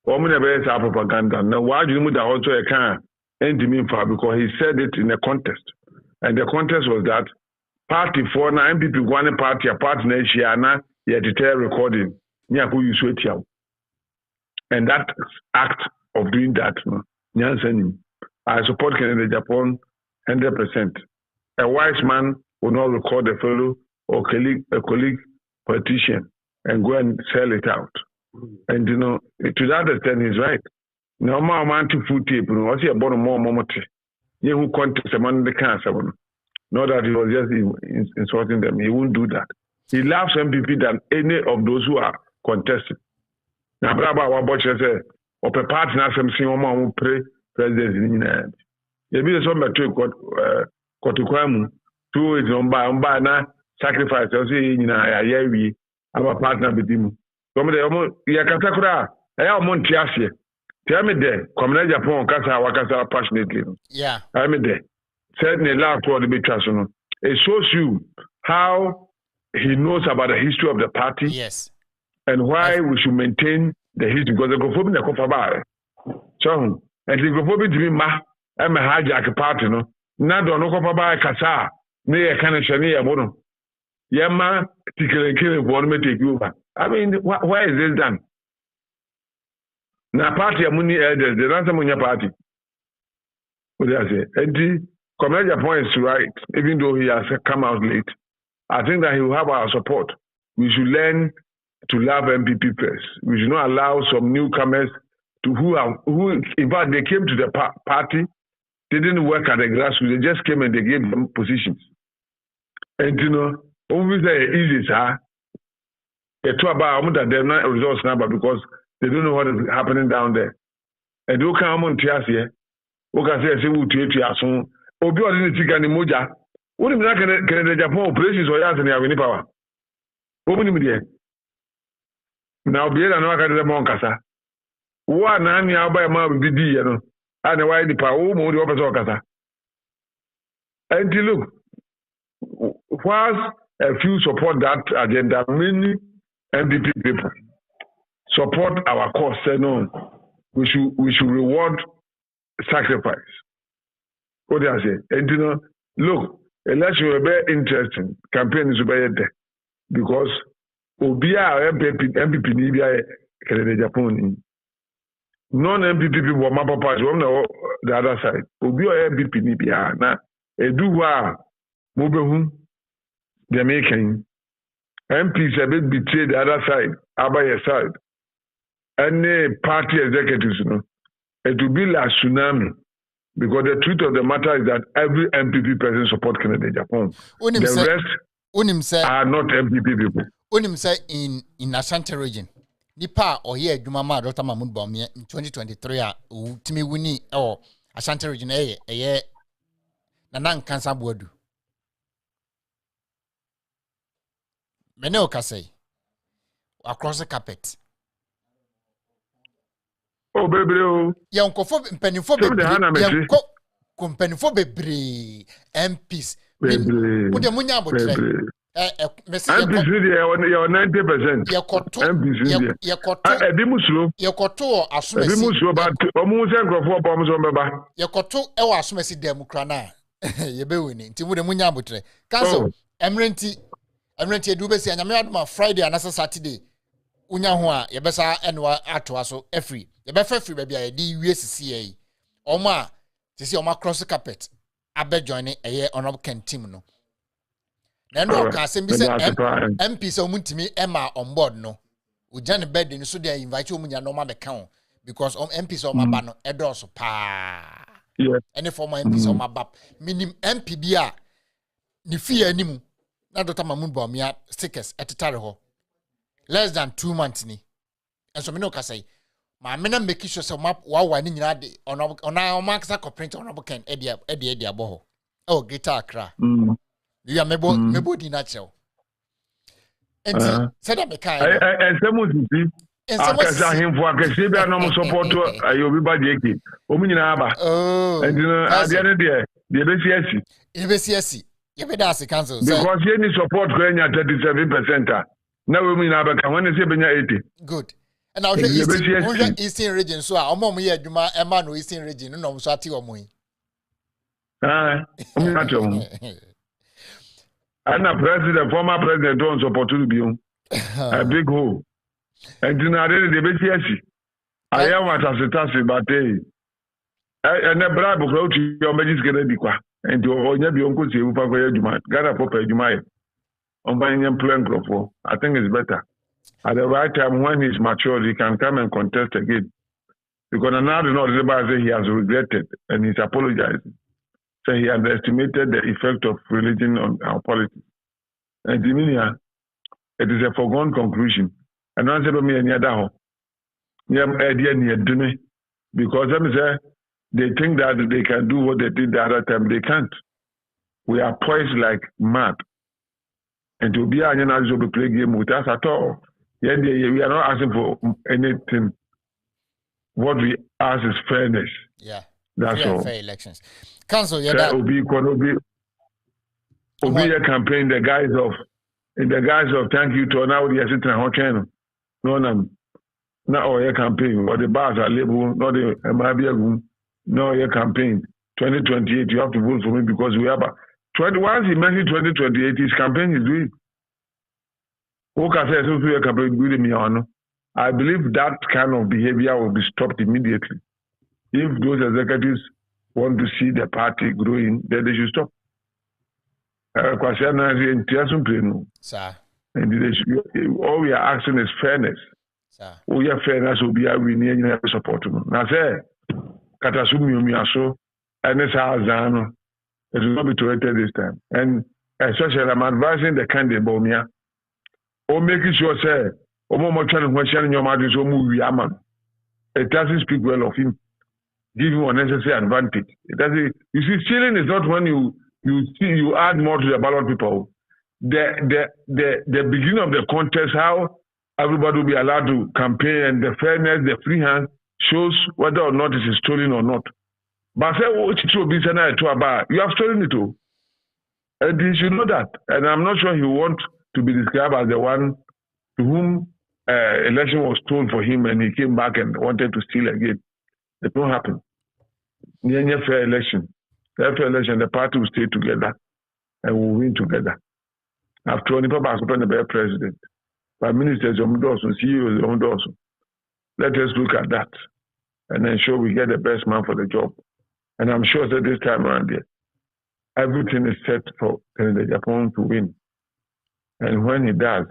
Omo na be say propaganda. Na why you mu da also e kan and because he said it in a contest. And the contest was that party for na MPP one party a party na Shiana yet recording. And that act of doing that, I support Canada Japan 100%. A wise man will not record a fellow or a colleague politician and go and sell it out. And to that extent, he's right. No more man to food tape, what's he about more moment? You who contest a man the cancer. Not that he was just insulting them. He won't do that. He loves MPP than any of those who are contesting. Now, Braba, what about you say? Or per party now, some sing on pray president in the end. You be the same matter. Kotukwamu, 2 is on by na sacrifice. I say, we have a partner with him. Come there, Yakatakura, I am Montiasia. Tell me there, come to Japan, Wakasa passionately. Yeah. I'm there. Certainly, last word to be trusted. It shows you how he knows about the history of the party. Yes. And why we should maintain the history. Because the Gofobi na Kofabar. So, and the Gofobi to be I'm a hijack party, no? Nado no Kofabar Kasa, near Kanashani Abono. Yama, Tickle and Killing, want me take you over. I mean, why is this done? Na party amuni elders, the ransom on your party. What do I say? And Commander points right, even though he has come out late. I think that he will have our support. We should learn to love MPP first. We should not allow some newcomers to who in fact they came to the party, they didn't work at the grassroots, they just came and they gave them positions. And always easy, sir. They talk about they're not results now, but because they don't know what is happening down there. And you come on to us here. We can say we to us soon. Obi ordinary tika ni moja. Woni mi na Canada Japan operations or yas ni aveni power. Obi ni die. Na obi na no aka de mo nkasa. Wo na ni aba ma bi di ye no. Ana why the power mo di opesa okasa. And look, whilst a few support that agenda, many MPP people support our cause. Say no, we should reward sacrifice. What do I say? And look, election will be interesting. Campaign is very there because Obia MPP Nibia Canada Japan. Non-MPP people were my papas on the other side. Obia MPP Nibia na eduwa mobehum the making MPs a bit betray the other side, Abaya side. Any party executives, it will be like tsunami. Because the truth of the matter is that every MPP person support Canada Japan. The rest are not MPP people. Unim say in Ashanti region, Nipa or here Jumama Dr. Mahmoud Bawumia in 2023 Timi Wini or Ashanti region Nanan Kansa Bodu. Meneo Kase across the carpet. Oh, baby, young pennyphobe, pennyphobe, MPs. Put the money about MPs, 90%. MPs, Yakoto, as soon as you about almost 4 bombs on Baba. Yakoto, as soon as Democrana. You're winning. Timu the money about Council, Emrenti, Dubesi, and American Friday and Saturday. Unyahua, Yabesa, and Atwaso, every. Yabesa free baby, I did USCA. Oma, to see Oma cross the carpet. I bet joining a year on up Kentimno. Then no can say MP so muntimi Emma on board no. Ujani bed in so they invite you when you normal account because MPs on my banner edos pa. Any former MPs on my bap. Minim MPBA ni fee animu. Na Dr. Mahmoud Bawumia stickers at the less than 2 months ni. And so me no can say my men make sure so map wa ni nyina de on our marks are print on our can edia boho. Oh, guitar cra. You are mebo di natural. And said that me kind. And someone akasa himfo akase bia no support ayobi ba jeki omu nyina aba and ade ne de ebesiasi yebeda as council because any support go enya 37% now we mean aba kan when say benya 80 good And I was Eastern region, so I'm on here, Juma, a man with Eastern region, no, Sati or Moy. I'm not your and a president, former president, don't support to be a big hole. And you know, the BTS. I am what as a taxi, but and a bribe of your magic get and to all your uncle, you got a proper Jumai on buying a plan for. I think it's better. At the right time, when he's matured, he can come and contest again. Because now the North say he has regretted and he's apologizing. So he underestimated the effect of religion on our politics. And Jiminia, it is a foregone conclusion. And I said to me, and Yadaho, because they think that they can do what they did the other time. They can't. We are poised like mad. And to be an analyst of the play game with us at all. Yeah, we are not asking for anything. What we ask is fairness. Yeah. That's all. Fair elections. Council, yeah. Obi a campaign in the guise of thank you to now the assistant hot channel. No, not our campaign, or the bars are labeled, not the Mabia, no your campaign. 2028, you have to vote for me because we have once he mentioned 2028, his campaign is doing. Who can say so your campaign with me on? I believe that kind of behavior will be stopped immediately. If those executives want to see the party growing, then they should stop. Sir. And all we are asking is fairness. We are fairness will be a winning support. Now, say, Katasumi Miaso, and it's Azano. It will not be tolerated this time. And especially, I'm advising the candidate, Bomia, or making sure, say, it doesn't speak well of him, give him unnecessary advantage. It doesn't. You see, stealing is not when you add more to the ballot people. The beginning of the contest, how everybody will be allowed to campaign, and the fairness, the free hand shows whether or not it is stolen or not. But say, you have stolen it all. And he should know that. And I'm not sure he wants to be described as the one to whom election was stolen for him and he came back and wanted to steal again. It won't happen. Fair election. After election, the party will stay together and will win together. After all, the president, prime ministers, CEOs, let us look at that and ensure we get the best man for the job. And I'm sure that this time around here, everything is set for Agyapong to win. And when he does,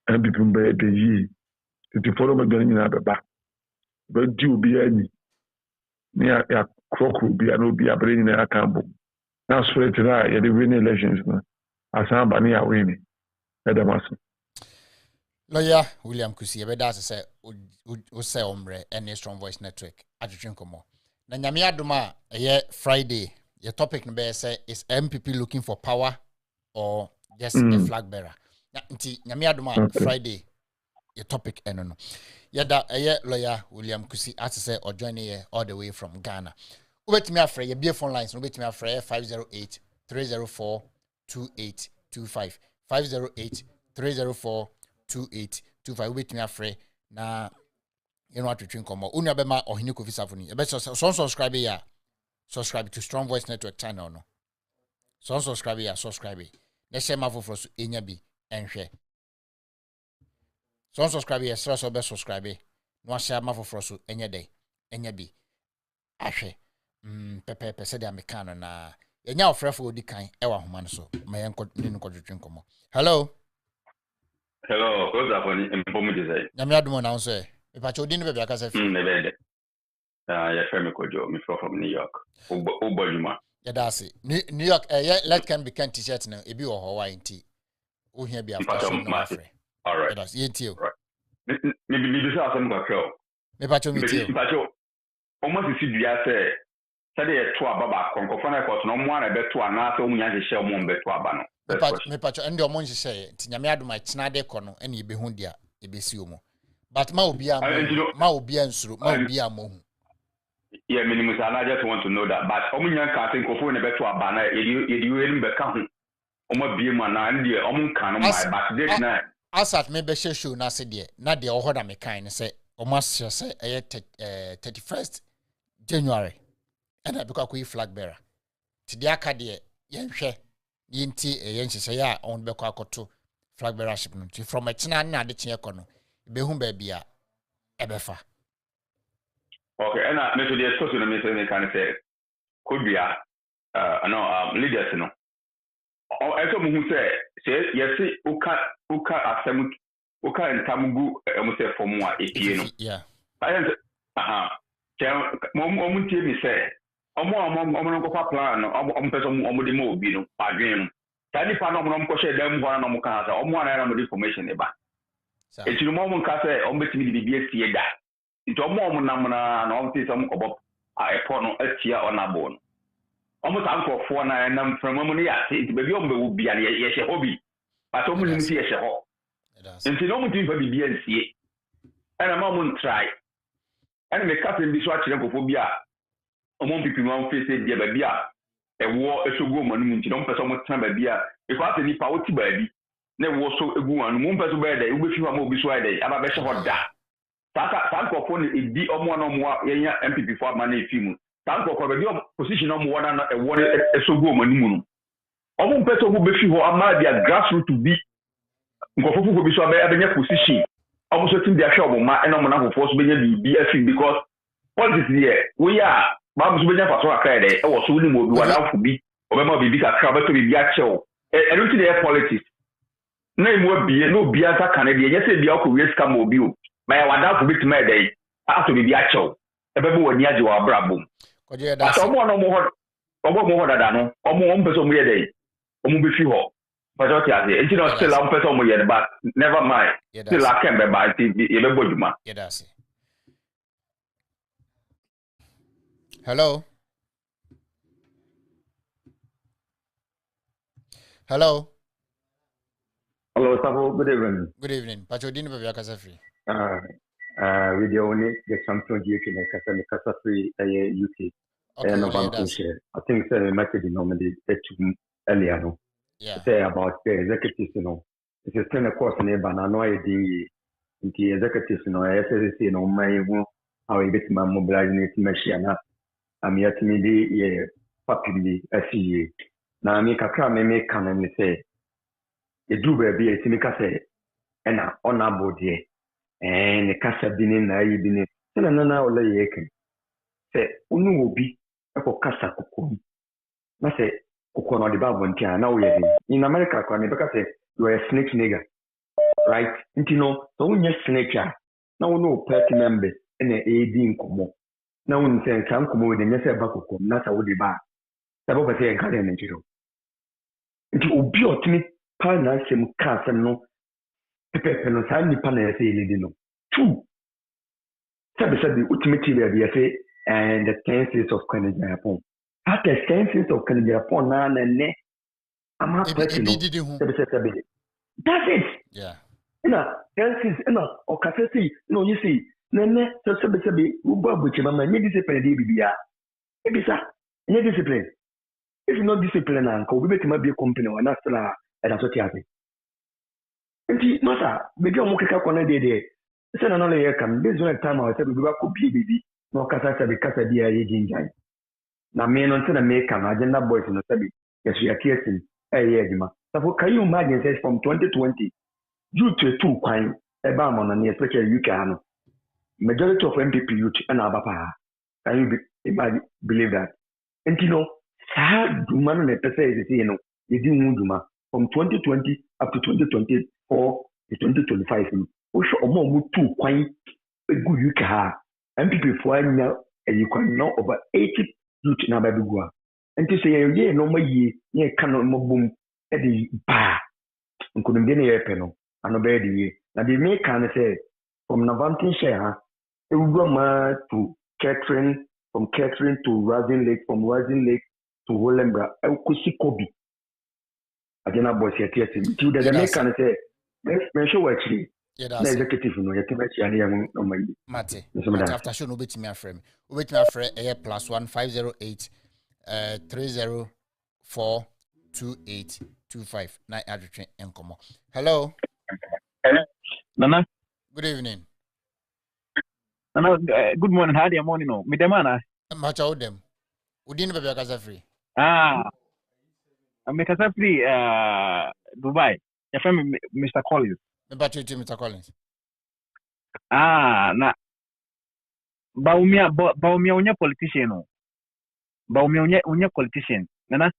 and people be the year, the follow me going in the back. But you be any near a crook will be an obi a brain in a camp. Now, spread to that, the winning elections. As somebody are winning. Lawyer William Kusi, but that's say, say ombre and a strong voice network. I drink more. Na nyame adoma Friday. Your topic number say is MPP looking for power or just a flag bearer. Nti nyame adoma Friday. Your topic no. Yada lawyer William Kusi as say or join here all the way from Ghana. Ubetimi afre your beer phone lines. Ubetimi afre 508-304-2825. 508-304-2825. Ubetimi afre na you know what to drink more. Unya bema or hiniko visafuni. Ebe subscribe ya. Subscribe to Strong Voice Network channel no. So subscribe ya, subscribe. Let's share my for us enya bi enhwe. So subscribe ya, so be subscribe. No share my for us enya day. Enya bi ahwe. Pepe se dia mekano na enya ofrefo odi kan ewa homa no so. Ma yenko ni no drink more. Hello. Hello, what's up on inform me say? Nyame adumo na so e. Mepacho odi ni bebe aka say. Nebede. Ya frame kojo, me from New York. Ubojuma. Yeah, that's it. New York, let can be can t-shirt now. It be or Hawaii tea. Oh, here be after some no free. All right. That's it. You. Maybe you have some control. Me pacho me too. Pacho. Almost you see the say. Say the two ababa konko fana ko no mo na beto ana so munya hye mo beto aba no. Me pacho ende o mo nhye nti nyame adoma kina de ko no ene ebe hu dia ebe si o mo. But ma obi nsuru, ma obi amohu. Yeah, minimum. I just want to know that. But Omunyan can't think of when a better banner. You in Beckham. Oma be man, and the Omun can but this night. asat me be show na se de na de oho da me kan se o ma se 31st January and I because we flag bearer ti de aka de yen hwe yinti yen hye ya on be kwa akoto flag bearership no from a china na de kye kono be hu ba bia ebefa. Okay, and me to the discuss no me say kan say kodua leaders no o eso mu hu say yes uka asem uka ntamugu mo say for mo a epie no yeah mo tie mi say omo no kwa plan no omo pese omo de mo obi no adwen no tani pa no omo no ko share dem ho na mo kan sa omo na mo information e ba eti no mo nka say omo betimi de bibia sie da nti omo nam na omo tie so mo kobo a epo no atia onabo no omo san kofo na nam from mo ne ya nti bebi omo be wo bia ye hye hobi but omo nim si ye hye ho nti no mo tin fa bibia nsie ana ma mo try ana me ka se bi so a kire kofo bia omo pipi mo face bia ba bia ewo esogo mo no nti no pese omo tena ba bia e fa se ni pa oti ba bi na ewo so egu anu mo pese ba da ubefi wa mo obi so da aba be hye ho da saka kofo ni edi omo na omo yenya MPP for ma na efimu saka kofo ba bi position omo wona na ewo esogo mo ni mu no omo pese omo befi ho ama dia grassroots to be nkofo fu ko bi so abenya position omo so tin dia hwe omo ma na omo na fofo so benya bi afi because politics here we are ba so benya fa so akra de e wo so ni mo bi wala fu bi obema bi kakra ba to bi achew e no ti dey politics na imu bi no bi asa kan de ye se bi akọ risk am obi o ma ya wada fu bi tuma de aso bi achew e be bo wani age wa brabom ko je da so omo no mo ho dada no omo pese omo ye de omo be fi ho but what you say it's not still am pese omo ye but never mind still I can be by ye be boduma ye da se. Hello. Hello, Sabo, good evening. good evening. Pacho dini baby akasa free. With the only the champion UK and Kasa free UK. Okay, And well, about share. I think the message normally earlier no. yeah. Say about the executives, It's a kind of course in but I know the executives, SSC, my how I get my mobilizing machine. I'm yet me the papi SCA. Now I make a crime make can and say do baby a timika say and on our body and the casa binin na binin na ole yeke say unu obi eko kasa kokon na say kokon no the volunteer na we in America kwa because say you are a snake nigger right intino so unye snake na unu party member na edi nkomo na unu say kan komo we dey say ba kokon na sa we dey ba sabo ba say kan na njiro nti obi otimi pa na sem ka sem no pepe no sa nipa na yase yelidi no two sabi ultimate there yase and the 10 states of Agyapong at the 10 states of Agyapong na ne ama president sabi that's it yeah ina 10 states ina o kafesi no you see ne sabi ubo abuchi mama ni discipline dey bibia ebisa ni discipline if you not discipline and ko be betima be company wa na sala e da so tiate nti masa bebi o mukeka kwana dede se na no le kam bezo na time wa se bi ba ko bibi no kasa se bi kasa dia ye jinjan na me no ntina me kan agenda boys no se bi yesu ya kiesin ye adima so can you imagine say from 2020 youth to kwan e ba mo na especially UK ano majority of MPP youth and abapa can you believe that nti sa duma no pese is yedi duma from 2020 up to 2024 to 2025 o sho omo tu kwan egu UK ha MPP for anya you can know over 80 youth na ba begu a nti say ye no mayi ye ka no mabum e de ba nkudum de ne ye pe no ano be de ye na de me kan say from Navantin share ha e wu ma to Catherine, from Catherine to Rising Lake, from Rising Lake to Holembra, Kusi Kobi. Agena boys here team. To the American say, let's show actually. Yeah, that's executive no yet match ani yan no mai. Mate. After show no betimi afrem. O betimi afre +1 508 304 2825 na adretwe enkomo. Hello. Nana. Good evening. Nana, good morning. How are you morning? No, midemana. Much of them. Udin be kasa free. I'm kasa free. Dubai. Your friend Mr. Collins. Mr. Collins. Na. Baumia unya politician no. Baumia unya politician. Nana.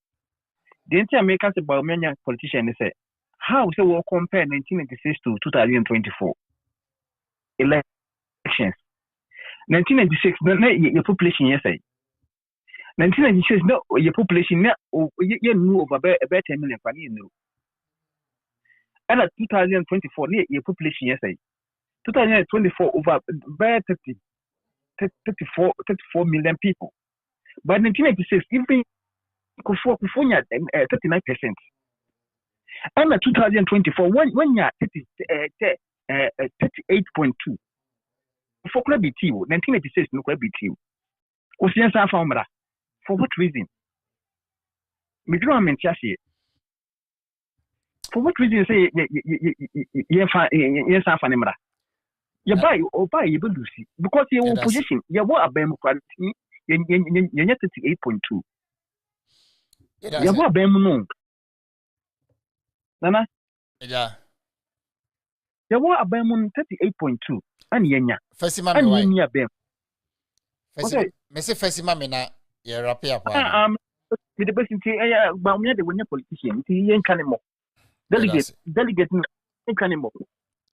The entire American say Baumia politician say how say we compare 1996 to 2024 elections. 1996 your population yes say 1996 no your population na you knew over about 10 million for you know. And at 2024 your population yes say 2024 over about 34 million people. But 1996 even Kufunya 39%. And at 2024 when you are 38.2 for club BT 1986 no club BT. For what reason? For what reason say you buy or buy you will see because your opposition you what about democracy you 38.2 you what about no Nana you what about 38.2 and yenya first man yenya bem first man na you rapia kwa with the person ba me the one politician ti yen kanimo delegate kanimo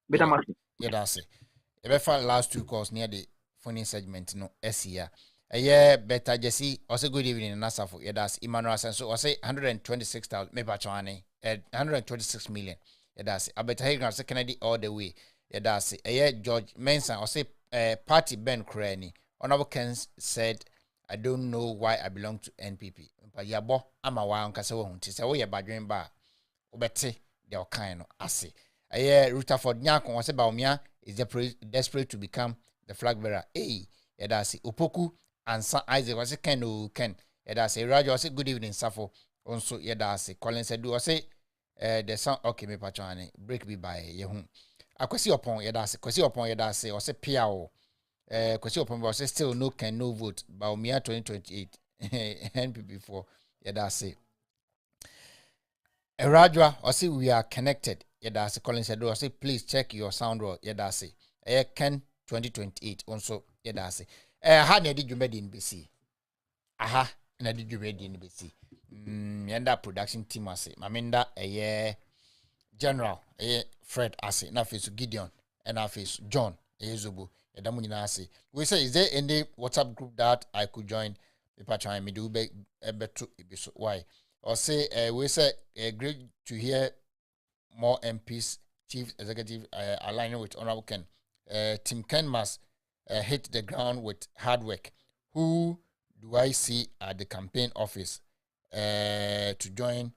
beta masi that's it. If I last 2 calls near the phone segment no SCA. Better Jesse also good evening Nasafo. That's Emmanuel Sanso or say 126,000 maybe 126 million. That's I better hear Kennedy all the way. That's George Mensa or say party Ben Crane. Honorable Ken said I don't know why I belong to NPP. But yabo I'm a one kasa won ti say we ba dwen ba obete de okan no ase. Rutherford Nyako was say Baumia is desperate to become the flag bearer. That's Opoku and Isaac was Ken. That's Raja was good evening, Safo. Also, that's Colin said, do I say the sound okay, me patchane break me by Yahoo. I could see upon that's or say Piao. Could see upon was still no vote. Baumia 2028 NPP for that's it. Raja or say we are connected. That's Colin said, do I say please check your sound roll. That's it. Ken 2028 also that's it. Had did you made in BC? Aha, and I did you made in BC. Yanda production team I say, Maminda General Fred I say, na face Gideon and na face John Zubu. Yadamunina say. We say, is there any WhatsApp group that I could join? People trying me do better why? Or say we say great to hear more MPs, chief executive aligning with Honorable Ken. Tim Ken must hit the ground with hard work. Who do I see at the campaign office to join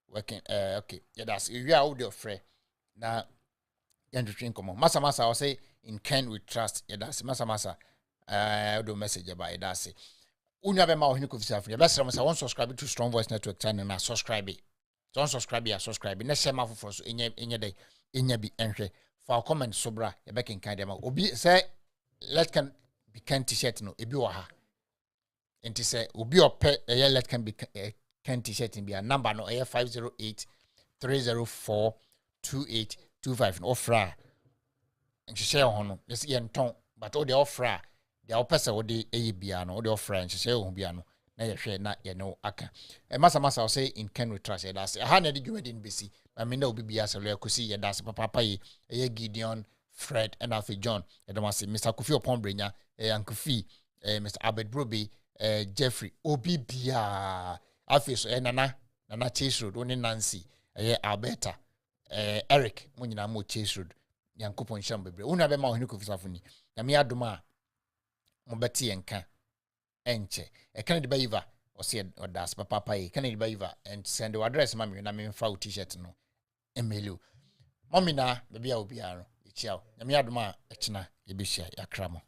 working? Okay, that's if you are out free now. Entering come on, Masa. I'll say in Ken we trust. That's Masa. Do message about it. That's it. Unya be ma ohini kofisa afia. Best I want subscribe to Strong Voice Network channel na subscribe. Don't subscribe. Na share ma for so enye bi enhwe. For comment sobra e be ken kan dem. Obi say let can be can t-shirt no ebi wa ha. Enti say obi ope let can be can t-shirt in be a number no 508 304 2825 no ofra. Enti share ho no. Yes yen ton but all the ofra the opesa wo de bia no the ofra enti share ho bia no na ye hwe na ye no aka. Masa say in Ken we trust that's ha na de dwumadi no besi. I mean no bibia se lo Kusi ye that's papa ye Gideon Fred and Alfie John say Mr. Kofi Oponbrenya Ankofi Mr. Abed Broby Jeffrey Obibia Alfie so Nana Chase Road oni Nancy Alberta Eric munyina mo Chase Road Yankopon Sham bebre una be ma ohini Kofi Safuni na me adoma mo beti enka enche can the baiva or say or das papa ye can the baiva and send the address mami na me mfa t-shirt no emelu mommy na baby a obiaro chiao na me adoma echina yebehia yakramo